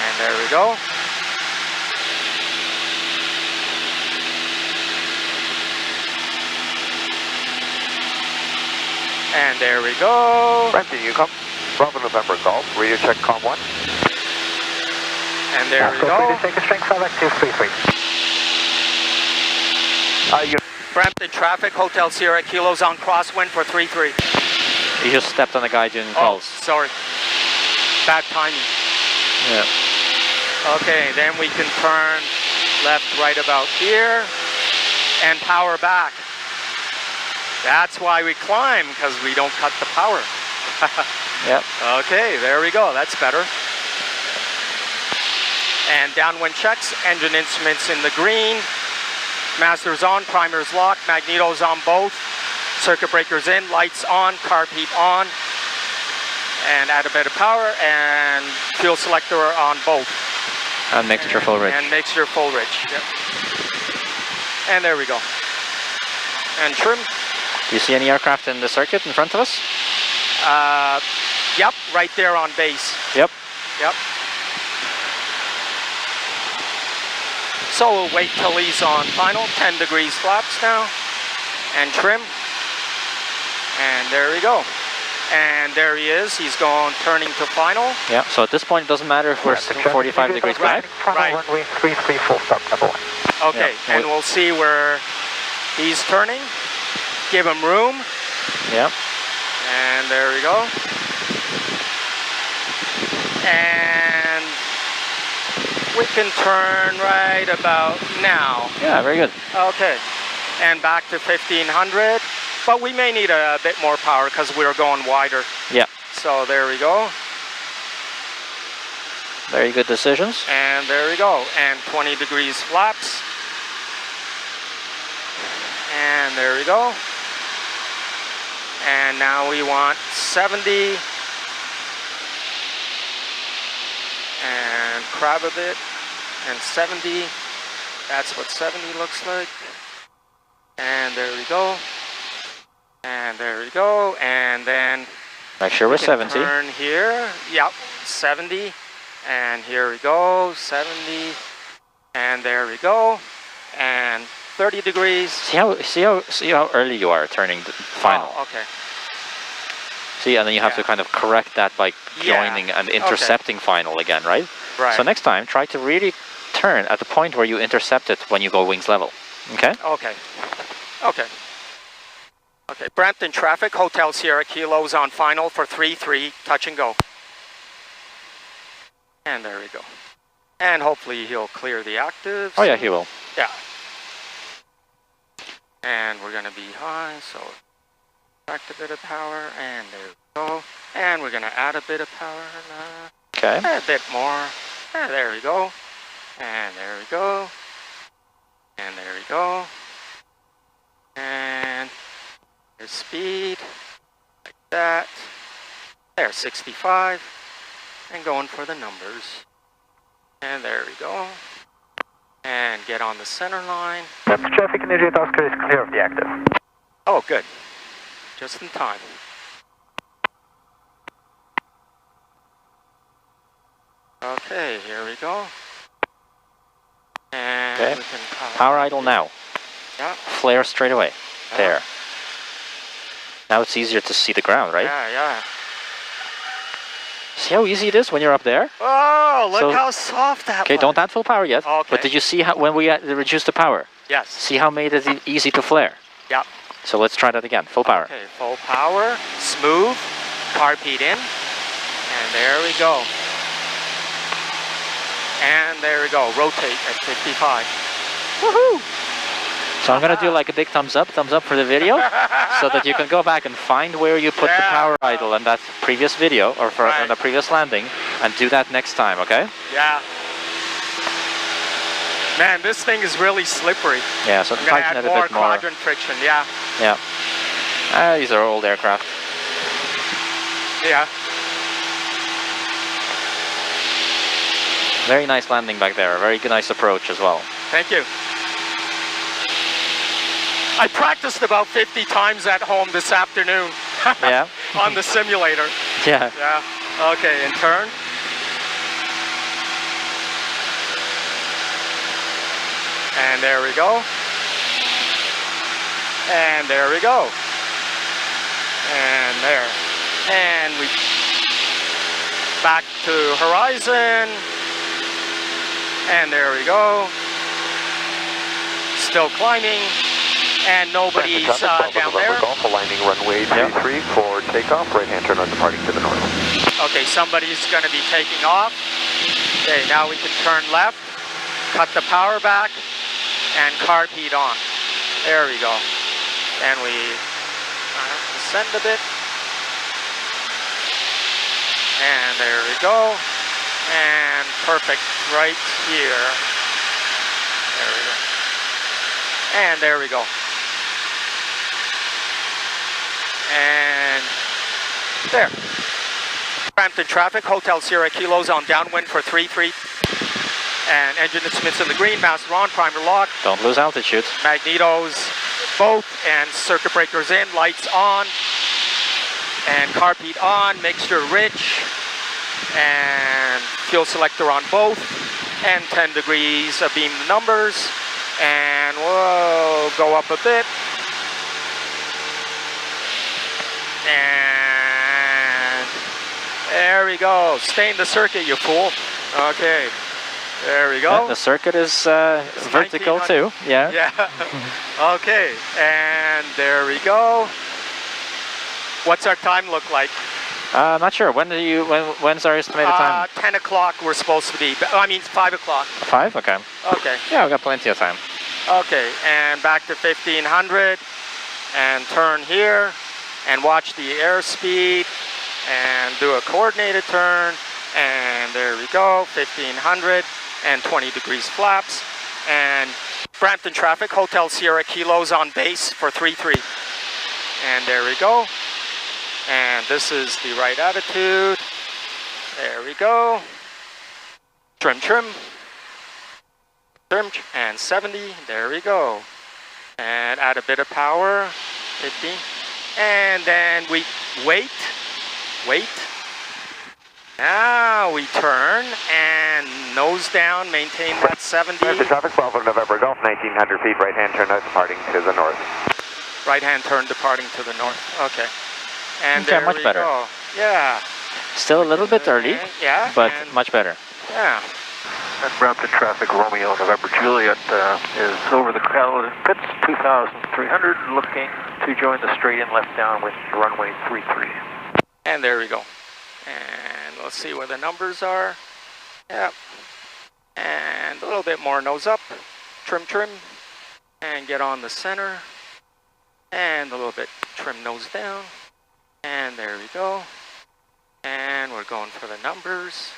And there we go. And there we go. Brampton, Yukon, Bravo November Golf, radio check, COM 1. And there we go. Take a strength 5 active 33. Brampton traffic, Hotel Sierra Kilos on crosswind for 33. You just stepped on the guy doing Oh, calls. sorry. Bad timing. Yeah. Okay, then we can turn left right about here and power back. That's why we climb, because we don't cut the power. Yep. Okay, there we go. That's better. And downwind checks, engine instruments in the green. Master's on, primer's locked, magnetos on both. Circuit breakers in, lights on, carb heat on. And add a bit of power, and fuel selector on both. And mixture full ridge. And mixture full ridge. Yep. And there we go. And trim. Do you see any aircraft in the circuit in front of us? Yep, right there on base. Yep. Yep. So we'll wait till he's on final. 10 degrees flaps now. And trim. And there we go. And there he is. He's turning to final. Yeah, so at this point it doesn't matter if we're 45 degrees back. Final runway 33, full stop, number 1. Okay, yeah. and we'll see where he's turning. Give him room. Yeah. And there we go. And we can turn right about now. Yeah, very good. Okay, and back to 1500. But we may need a bit more power because we're going wider. Yeah. So there we go. Very good decisions. And there we go. And 20 degrees flaps. And there we go. And now we want 70. And crab a bit. And 70. That's what 70 looks like. And there we go. And there we go. And then make sure we're 70. Turn here. Yep, 70. And here we go. 70. And there we go. And 30 degrees. See how early you are turning the final. Oh, okay. See, and then you have to kind of correct that by joining and intercepting final again, right? Right. So next time, try to really turn at the point where you intercept it when you go wings level. Okay? Okay. Okay. Okay, Brampton traffic, Hotel Sierra Kilo's on final for 3-3, touch and go. And there we go. And hopefully he'll clear the actives. Oh yeah, he will. Yeah. And we're gonna be high, so subtract a bit of power, and there we go. And we're gonna add a bit of power. Okay. A bit more. And there we go. And there we go. And there we go. And there's speed, like that. There's 65. And going for the numbers. And there we go. And get on the center line. Traffic in the Oscar is clear of the active. Oh, good. Just in time. Okay, here we go. And okay. We can power idle now. Yeah. Flare straight away. Yeah. There. Now it's easier to see the ground, right? Yeah, yeah. See how easy it is when you're up there? Oh, look how soft that was. Okay, don't add full power yet. Okay. But did you see how when we reduced the power? Yes. See how made it easy to flare? Yep. So let's try that again. Full power. Okay, full power, smooth, carpet in, and there we go. And there we go, rotate at 55. Woohoo! So I'm going to do like a big thumbs up for the video, so that you can go back and find where you put the power idle in that previous video, or on the previous landing, and do that next time, okay? Yeah. Man, this thing is really slippery. Yeah, so I'm going to add more quadrant friction, yeah. Yeah. These are old aircraft. Yeah. Very nice landing back there. Very nice approach as well. Thank you. I practiced about 50 times at home this afternoon. Yeah. On the simulator. Yeah. Yeah. Okay, and turn. And there we go. And there we go. And there. And we back to horizon. And there we go. Still climbing. And nobody's down there. Golf, aligning runway 33 for takeoff. Right-hand turn on departing to the north. Okay, somebody's going to be taking off. Okay, now we can turn left, cut the power back, and carb heat on. There we go. And we descend a bit. And there we go. And perfect right here. There we go. And there we go. And there. Brampton traffic, Hotel Sierra Kilos on downwind for 3-3. And engine instruments in the green, master on, primer lock. Don't lose altitude. Magnetos both, and circuit breakers in, lights on. And carb heat on, mixture rich. And fuel selector on both. And 10 degrees of beam the numbers. And we'll go up a bit. And there we go. Stay in the circuit, you fool. Okay. There we go. Yeah, the circuit is vertical too. Yeah. Yeah. Okay. And there we go. What's our time look like? Not sure. When's our estimated time? 10 o'clock we're supposed to be. I mean 5 o'clock. 5? Okay. Okay. Yeah, we've got plenty of time. Okay. And back to 1500. And turn here. And watch the airspeed. And do a coordinated turn. And there we go. 1500. And 20 degrees flaps. And Brampton traffic, Hotel Sierra Kilos on base for 33. And there we go. And this is the right attitude. There we go. Trim, trim. Trim, and 70. There we go. And add a bit of power. 15. And then we wait. Wait. Now we turn and nose down, maintain that 70. The traffic, Bravo November Golf, 1900 feet, right-hand turn out departing to the north. Right-hand turn departing to the north. Okay. And okay, there much we better. go. Yeah. Still a little bit early, yeah, but much better. Yeah. And Brampton traffic, Romeo November Juliet is over the crowd pits, 2,300, looking to join the straight in left downwind runway 33. And there we go. And let's see where the numbers are. Yep. And a little bit more nose up. Trim, trim. And get on the center. And a little bit trim nose down. And there we go. And we're going for the numbers.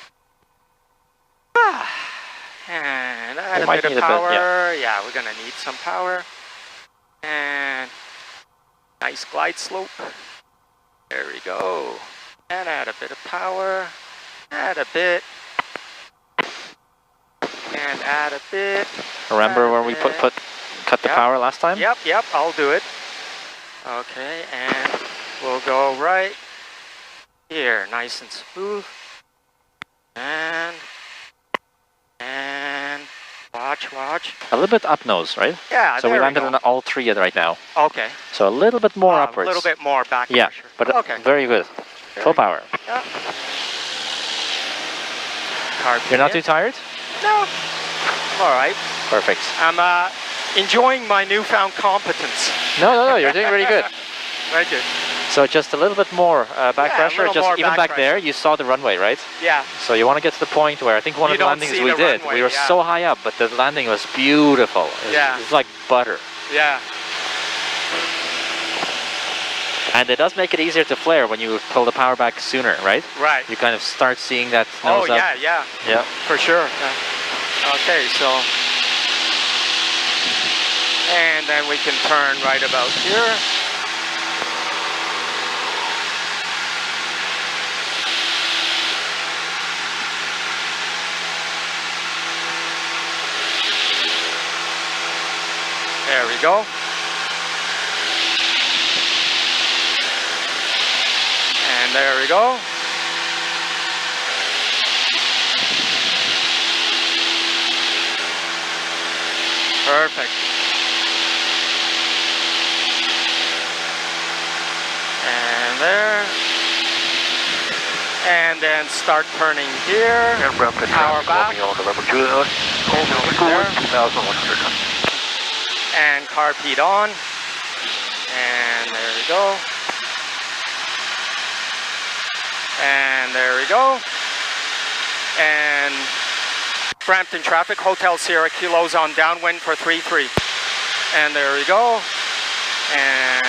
And add a bit of power. Yeah, we're going to need some power. And nice glide slope. There we go. And add a bit of power. Add a bit. And add a bit. Remember when we cut the power last time? Yep, I'll do it. Okay, and we'll go right here, nice and smooth. And watch. A little bit up nose, right? Yeah, so we landed on all three right now. Okay. So a little bit more upwards. A little bit more back yeah, pressure. But okay. Very good. Full power. Yeah. You're not too tired? No. All right. Perfect. I'm enjoying my newfound competence. No, you're doing really good. Thank you. So just a little bit more back pressure, just even back there, you saw the runway, right? Yeah. So you want to get to the point where I think one of the landings we did, we were so high up, but the landing was beautiful. It's like butter. Yeah. And it does make it easier to flare when you pull the power back sooner, right? Right. You kind of start seeing that nose up. Yeah. Yeah. For sure. Yeah. Okay, so... And then we can turn right about here. There we go. And there we go. Perfect. And there. And then start turning here. And Brampton power back. Romeo November Juliet, 2,100. And carb heat on. And there we go. And there we go. And Brampton traffic, Hotel Sierra Kilos on downwind for 33. And there we go. And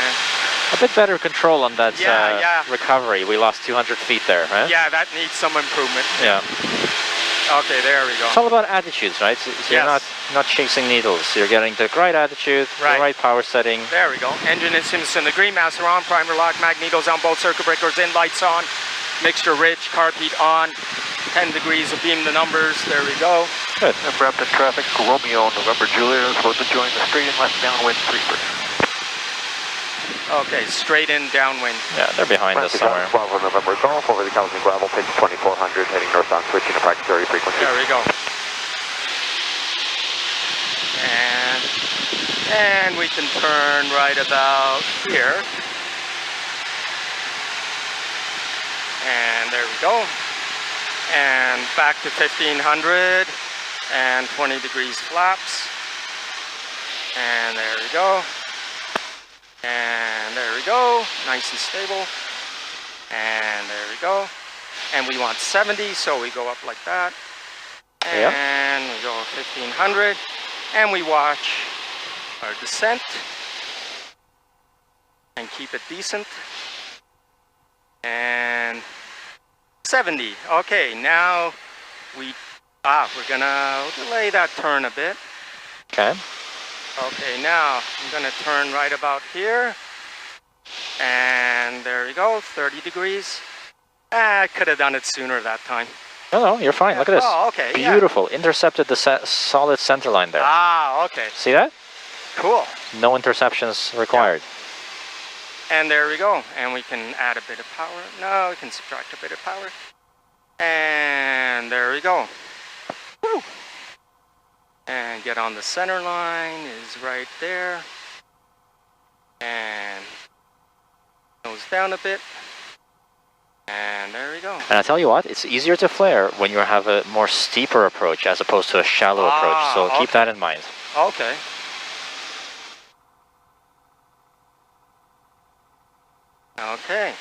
a bit better control on that yeah. recovery. We lost 200 feet there, right? Yeah, that needs some improvement. Yeah. Okay, there we go. It's all about attitudes, right? So you're not chasing needles. You're getting the right attitude, the right power setting. There we go. Engine instruments in the green, master on, primer lock, magnetos on both, circuit breakers in, lights on, mixture rich, carb heat on, 10 degrees of beam the numbers. There we go. Good. Brampton traffic, Romeo, November Juliet is about to join the straight in left downwind 33. Okay, straight in downwind. Yeah, they're behind us somewhere. Bravo November Golf over the Calgary gravel pitch 2400 heading northbound switching to practice area frequency. There we go. And we can turn right about here. And there we go. And back to 1500 and 20 degrees flaps. And there we go. And there we go. Nice and stable. And there we go. And we want 70, so we go up like that. And we go 1500. And we watch our descent. And keep it decent. And 70. Okay, now we're gonna delay that turn a bit. Okay. Okay, now I'm gonna turn right about here. And there we go, 30 degrees. I could have done it sooner that time. No, you're fine. Look at this. Oh, okay. Beautiful. Intercepted the solid center line there. Ah, okay. See that? Cool. No interceptions required. And there we go. And we can add a bit of power. No, we can subtract a bit of power. And there we go. Woo. And get on the center line is right there. And nose down a bit. And there we go. And I tell you what, it's easier to flare when you have a more steeper approach as opposed to a shallow approach. So keep that in mind. Okay. Okay.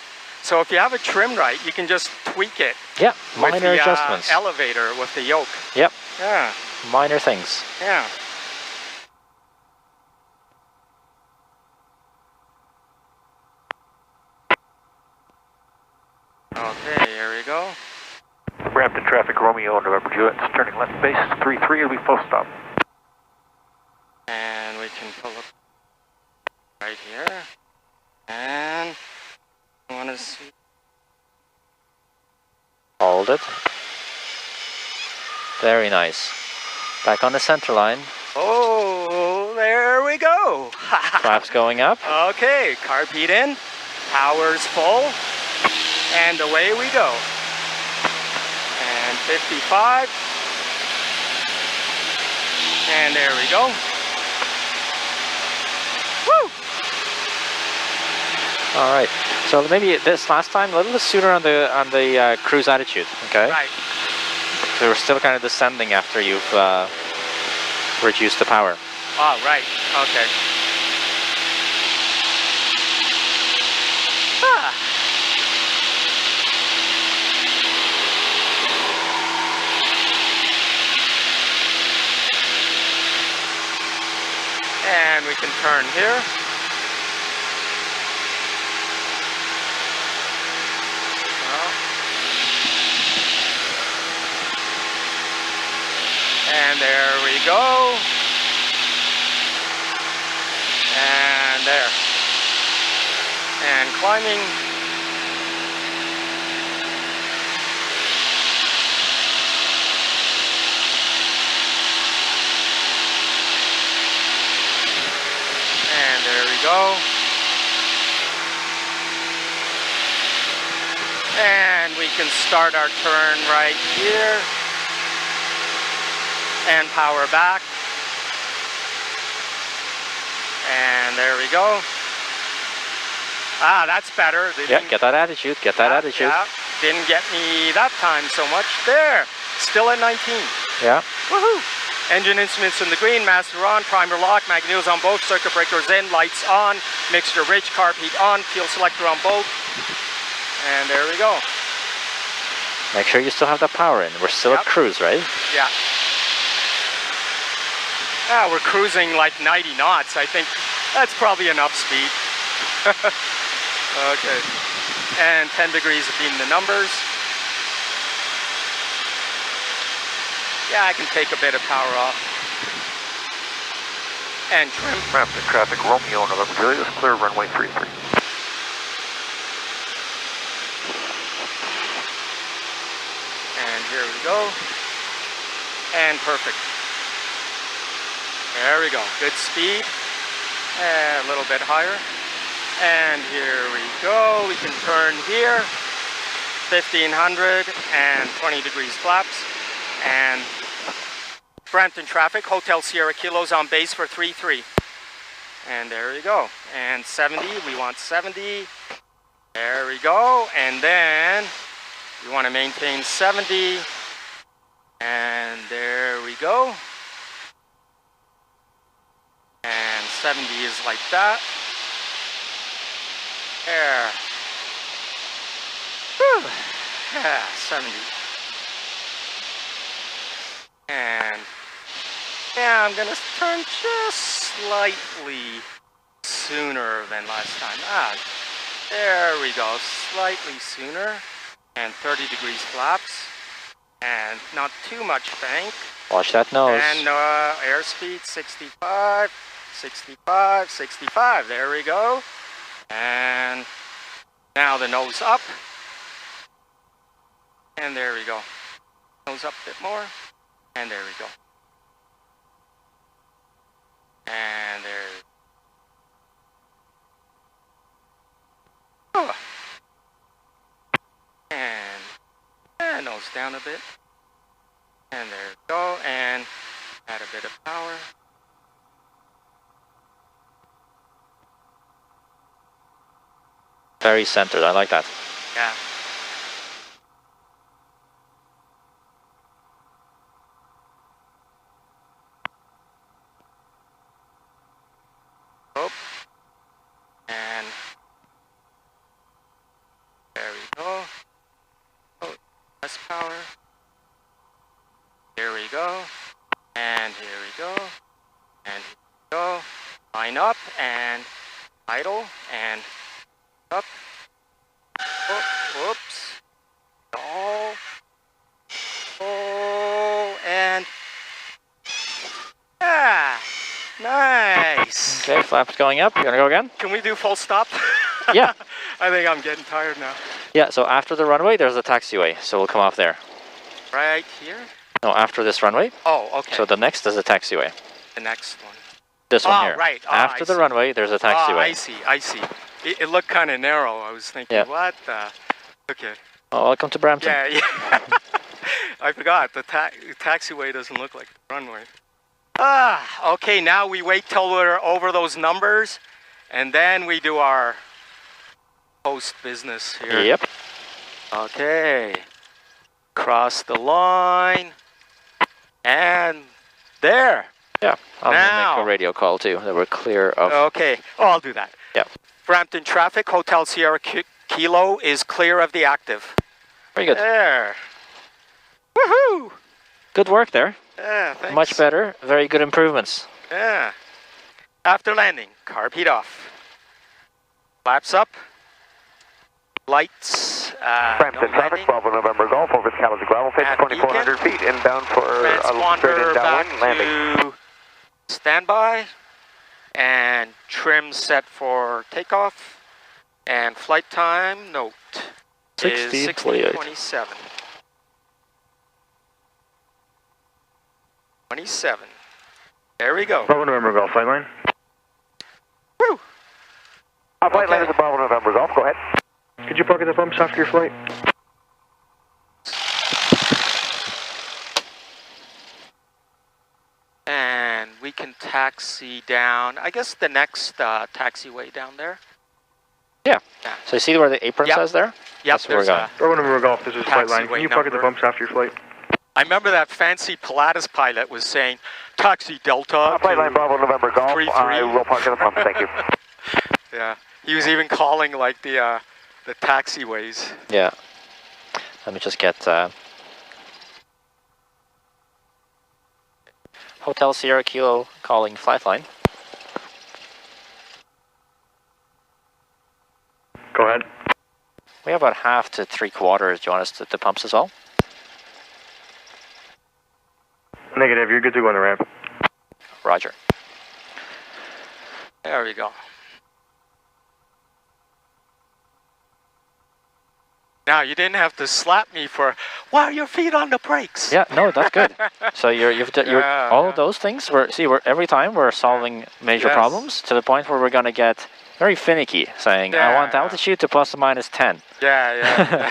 So if you have a trim right, you can just tweak it. Yeah, minor with the, adjustments. Elevator with the yoke. Yep. Yeah. Minor things. Yeah. Okay, here we go. Brampton traffic, Romeo, November Juliet, turning left base 33, it'll be full stop. And we can pull up right here. And I want to see. Hold it. Very nice. Back on the center line. Oh, there we go. Flaps going up. Okay, carpet in, power's full, and away we go. And 55. And there we go. Woo! All right. So maybe this last time a little bit sooner on the cruise attitude. Okay. Right. So we're still kind of descending after you've reduced the power. Oh, right. Okay. Ah. And we can turn here. And there we go. And there. And climbing. And there we go. And we can start our turn right here. And power back. And there we go. Ah, that's better. Yeah, get that attitude. Get that attitude. Yeah, didn't get me that time so much. There, still at 19. Yeah. Woohoo! Engine instruments in the green, master on, primer lock, magnetos on both, circuit breakers in, lights on, mixture rich, carb heat on, fuel selector on both. And there we go. Make sure you still have the power in. We're still at cruise, right? Yeah. Ah, we're cruising like 90 knots. I think that's probably enough speed. Okay. And 10 degrees being the numbers. Yeah, I can take a bit of power off. And trim. Brampton traffic, Romeo, November Juliet, is clear runway 33. And here we go. and perfect. There we go. Good speed. And a little bit higher. And here we go. We can turn here. 1500 and 20 degrees flaps. And Brampton traffic, Hotel Sierra Kilos on base for 3-3. And there we go. And 70, we want 70. There we go. And then we want to maintain 70. And there we go. And 70 is like that. There. Whew. Yeah, 70. And yeah, I'm gonna turn just slightly sooner than last time. There we go, slightly sooner. And 30 degrees flaps. And not too much bank. Watch that nose. And airspeed 65, 65, 65. There we go. And now the nose up. And there we go. Nose up a bit more. And there we go. And there. Oh. And nose down a bit. And there we go. And add a bit of power. Very centered. I like that. Yeah. Oh. And there we go. Oh, less power. Here we go. And here we go. And here we go. Line up and idle and up. Oh, whoops. Oh, and nice. Okay, flaps going up. You gonna go again? Can we do full stop? Yeah. I think I'm getting tired now. Yeah, so after the runway, there's a taxiway, so we'll come off there. Right here? No, after this runway. Oh, okay. So the next is a taxiway. The next one. This one here. Right. Oh, after the runway, there's a taxiway. I see. It looked kind of narrow. I was thinking, what the? Okay. Oh, welcome to Brampton. Yeah. I forgot. The taxiway doesn't look like the runway. Okay, now we wait till we're over those numbers, and then we do our post business here. Yep. Okay. Cross the line. And there. Yeah. I'll now make a radio call too that we're clear of. Okay. Oh, I'll do that. Yeah. Brampton traffic, Hotel Sierra Kilo is clear of the active. Very good. There. Woohoo! Good work there. Yeah, thanks. Much better. Very good improvements. Yeah. After landing, carb heat off. Flaps up. Lights. Brampton traffic, Bravo November Golf over the Kalamazoo gravel pits, 2,400 feet inbound for a straight in downwind landing. To standby. And trim set for takeoff. And flight time, note, is 16:27. 27. There we go. Bravo November Golf, flight line. Woo! Flight line is a Bravo November Golf, go ahead. Could you pocket the bumps after your flight? And we can taxi down, I guess the next taxiway down there. Yeah. So you see where the apron says there? Yep, That's where we're going. Bravo November Golf, this is flight line. Can you pocket the bumps after your flight? I remember that fancy Pilatus pilot was saying, taxi Delta. Flight line Bravo November Golf, 3-3. I will pocket the pump, thank you. Yeah, he was even calling like the taxiways. Yeah. Let me just get Hotel Sierra Kilo calling flight line. Go ahead. We have about half to 3/4. Do you want us to the pumps as well? Negative, you're good to go on the ramp. Roger. There we go. Now you didn't have to slap me for, wow, your feet on the brakes. Yeah, no, that's good. So all of those things. We're every time we're solving major problems to the point where we're gonna get very finicky, saying I want altitude to plus or minus 10. Yeah.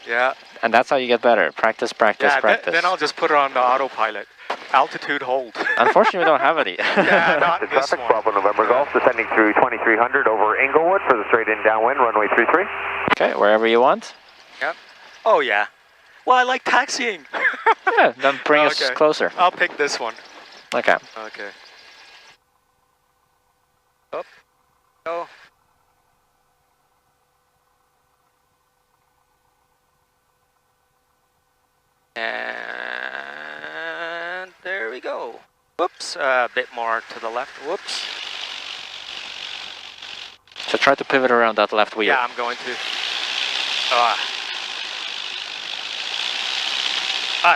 Yeah. And that's how you get better. Practice, practice, practice. Then I'll just put it on the autopilot. Altitude hold. Unfortunately, we don't have any. Yeah, not this traffic, one. Bravo November Golf, descending through 2300 over Inglewood for the straight-in downwind, runway 33. Okay, wherever you want. Yep. Oh, yeah. Well, I like taxiing. Yeah, then bring us closer. I'll pick this one. Okay. Okay. Up. Go. And there we go. Whoops, a bit more to the left. Whoops. So try to pivot around that left wheel. Yeah, I'm going to.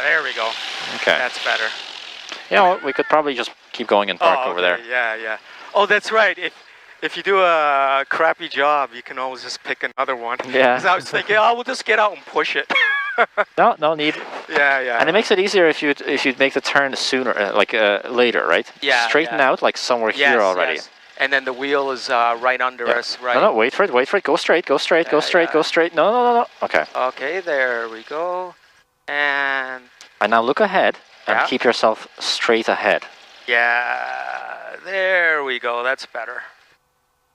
There we go. Okay. That's better. Yeah, well, we could probably just keep going and park over there. Yeah. Oh, that's right. If you do a crappy job, you can always just pick another one. Yeah. Because I was thinking, we'll just get out and push it. No need. Yeah. And it makes it easier if you make the turn sooner, later, right? Yeah. Straighten out like somewhere here already. Yes. And then the wheel is right under us, right? No, wait for it. Go straight. Go straight. No. Okay. Okay, there we go. And now look ahead and keep yourself straight ahead. Yeah, there we go. That's better.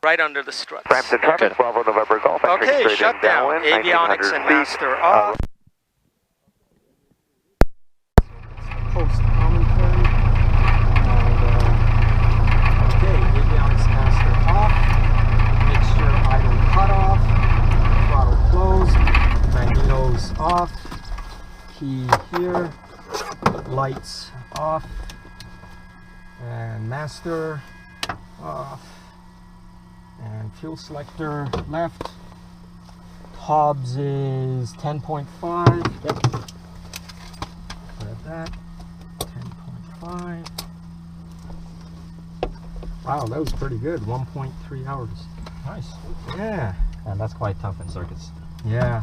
Right under the struts. Brampton traffic, Bravo November Golf. Okay, shut down. Avionics and master off. Post commentary. Okay, avionics master off. Mixture idle cutoff. Throttle closed. Magnetos off. Key here. Lights off. And master off. And fuel selector left. Hobbs is 10.5. Yep. Grab that. 10.5. Wow, that was pretty good. 1.3 hours. Nice. Yeah. And that's quite tough in circuits. Yeah.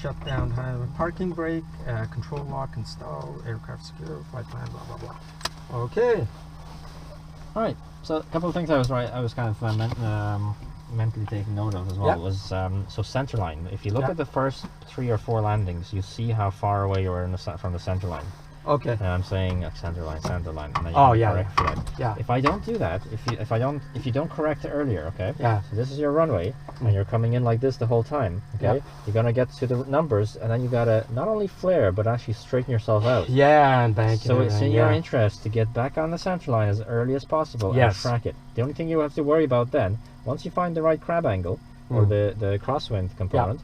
Shut down parking brake, control lock installed, aircraft secure, flight plan, blah blah blah. Okay. All right. So a couple of things I was kind of mentally taking note of as well was so centerline. If you look at the first 3 or 4 landings, you see how far away you are from the center line. Okay. And I'm saying center line. And then correct for that. Yeah. If I don't do that, if you don't correct it earlier, okay? Yeah. So this is your runway, and you're coming in like this the whole time, okay? Yeah. You're gonna get to the numbers, and then you gotta not only flare, but actually straighten yourself out. Yeah, and bank. So it's in your interest to get back on the center line as early as possible and track it. The only thing you have to worry about then, once you find the right crab angle or the crosswind component,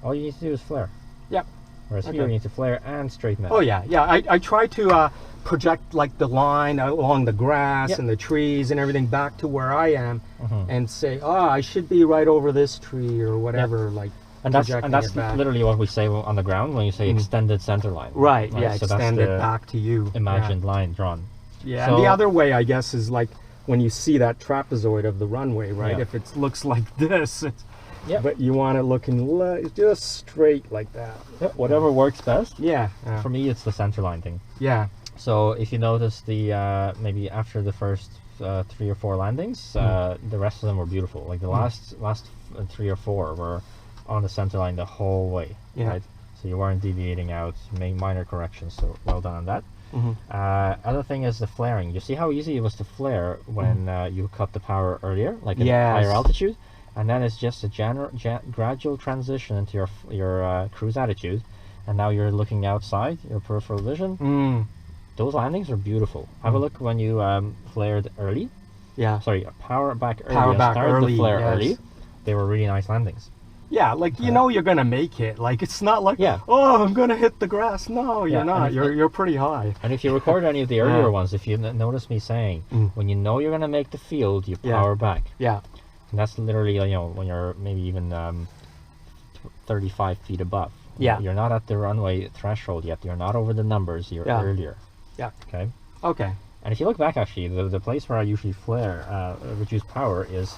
all you need to do is flare. Yep. Whereas here you need to flare and straighten out. Oh yeah. I try to project like the line along the grass and the trees and everything back to where I am, and say, I should be right over this tree or whatever. Like, and that's literally what we say on the ground when you say extended center line. Right. Yeah. So extend it back to you. Imagined line drawn. Yeah. So, and the other way, I guess, is like when you see that trapezoid of the runway, right? If it looks like this, it's. Yeah. But you want it looking just straight like that. Yep. Whatever works best. Yeah. For me, it's the center line thing. Yeah. So if you notice the maybe after the first 3 or 4 landings, the rest of them were beautiful. Like the last 3 or 4 were on the center line the whole way. Yeah. Right? So you weren't deviating out, made minor corrections. So well done on that. Other thing is the flaring. You see how easy it was to flare when you cut the power earlier, like at higher altitude. And then it's just a gradual transition into your cruise attitude, and now you're looking outside your peripheral vision. Those landings are beautiful. Have a look when you flared early. Yeah. Sorry, power back early. Started the flare early. They were really nice landings. Yeah, like you know you're gonna make it. Like it's not like oh I'm gonna hit the grass. No, you're not. You're pretty high. And if you record any of the earlier ones, if you notice me saying when you know you're gonna make the field, you power back. Yeah. And that's literally, when you're maybe even 35 feet above. Yeah. You're not at the runway threshold yet. You're not over the numbers. You're earlier. Yeah. Okay. Okay. And if you look back, actually, the place where I usually flare, reduce power is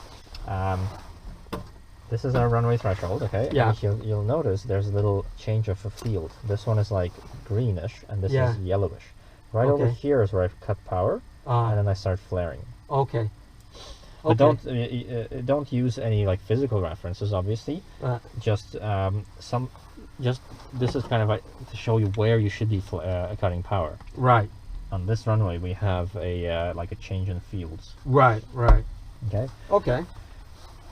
This is our runway threshold, okay? Yeah. And you'll notice there's a little change of a field. This one is like greenish, and this is yellowish. Right over here is where I've cut power, and then I start flaring. Okay. But don't use any like physical references, obviously. Just this is kind of like to show you where you should be cutting power. Right. On this runway, we have a like a change in fields. Right. Right. Okay. Okay.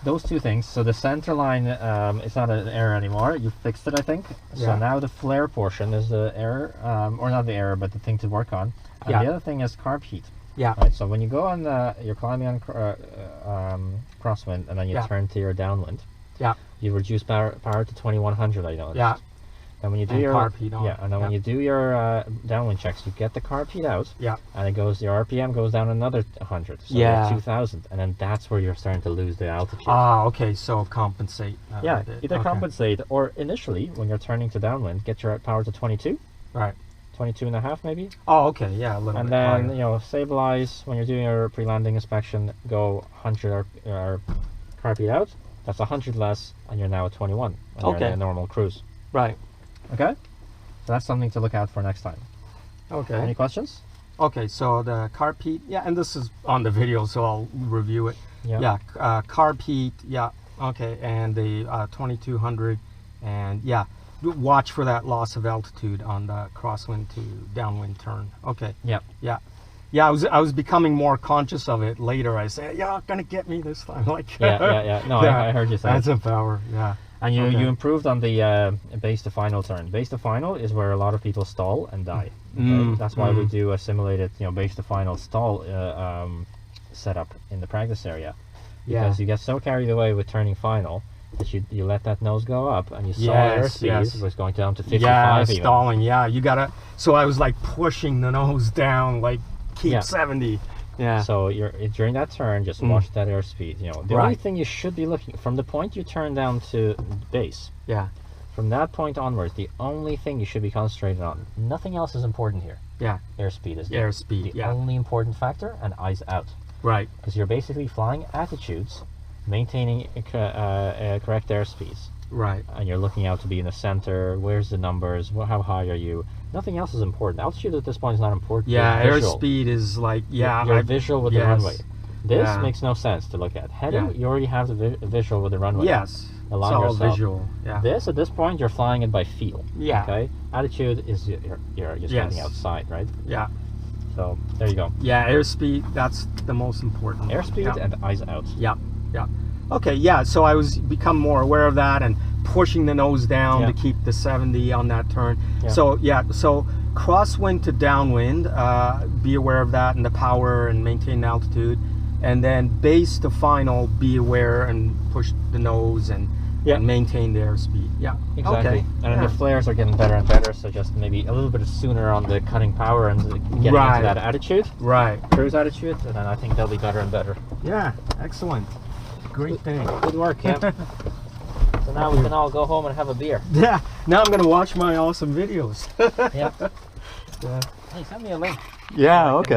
Those two things. So the center line, it's not an error anymore. You fixed it, I think. So now the flare portion is the error, or not the error, but the thing to work on. And the other thing is carb heat. Yeah. Right. So when you go on, you're climbing on crosswind, and then you turn to your downwind. Yeah. You reduce power to 2100. I noticed. Yeah. And when you do your carb heat on. and then when you do your downwind checks, you get the carb heat out. Yeah. And it goes, your RPM goes down another 100. So Yeah. 2000, and then that's where you're starting to lose the altitude. Ah, okay. So compensate. Either compensate or initially when you're turning to downwind, get your power to 22. Right. 22 and a half maybe. Oh, okay. Yeah, a little and bit then higher. Stabilize when you're doing your pre-landing inspection. Go 100 or carb heat out. That's 100 less, and you're now at 21. When you're in a normal cruise. Right. Okay. So that's something to look out for next time. Okay. Any questions? Okay, so the carb heat, and this is on the video, so I'll review it. Yeah. Carb heat, okay, and the 2200, and watch for that loss of altitude on the crosswind to downwind turn. Okay. Yeah. Yeah, I was becoming more conscious of it later. I said, "You're not gonna get me this time." Like. Yeah. No, I heard you say. That's a power. Yeah. And you improved on the base to final turn. Base to final is where a lot of people stall and die. Okay? That's why we do a simulated, base to final stall setup in the practice area. Because you get so carried away with turning final that you let that nose go up, and you saw airspeed was going down to 55 even. Stalling. Yeah, you gotta. So I was like pushing the nose down, like keep 70. Yeah. So during that turn, just watch that airspeed. The only thing you should be looking from the point you turn down to base. Yeah. From that point onwards, the only thing you should be concentrated on. Nothing else is important here. Yeah. Airspeed is the only important factor, and eyes out. Right. Because you're basically flying altitudes, maintaining correct airspeeds. Right. And you're looking out to be in the center. Where's the numbers? How high are you? Nothing else is important. Altitude at this point is not important. Yeah, airspeed is like, you're visual with the runway. This makes no sense to look at. Heading, you already have the visual with the runway. Yes. Along it's all yourself. visual. Yeah. This, at this point, you're flying it by feel. Yeah. Okay? Attitude is you're just getting outside, right? Yeah. So, there you go. Yeah, airspeed, that's the most important. Airspeed and eyes out. Yeah. Okay, so I was become more aware of that and pushing the nose down to keep the 70 on that turn. Yeah. So crosswind to downwind, be aware of that and the power and maintain altitude. And then base to final, be aware and push the nose and maintain the airspeed. Yeah, exactly. Okay. And the flares are getting better and better, so just maybe a little bit sooner on the cutting power and getting into that attitude. Right. Cruise attitude, and then I think they'll be better and better. Yeah, excellent. Great thing. Good work, Kim. So now we can all go home and have a beer. Yeah, now I'm going to watch my awesome videos. Yeah. Hey, send me a link. Yeah, okay.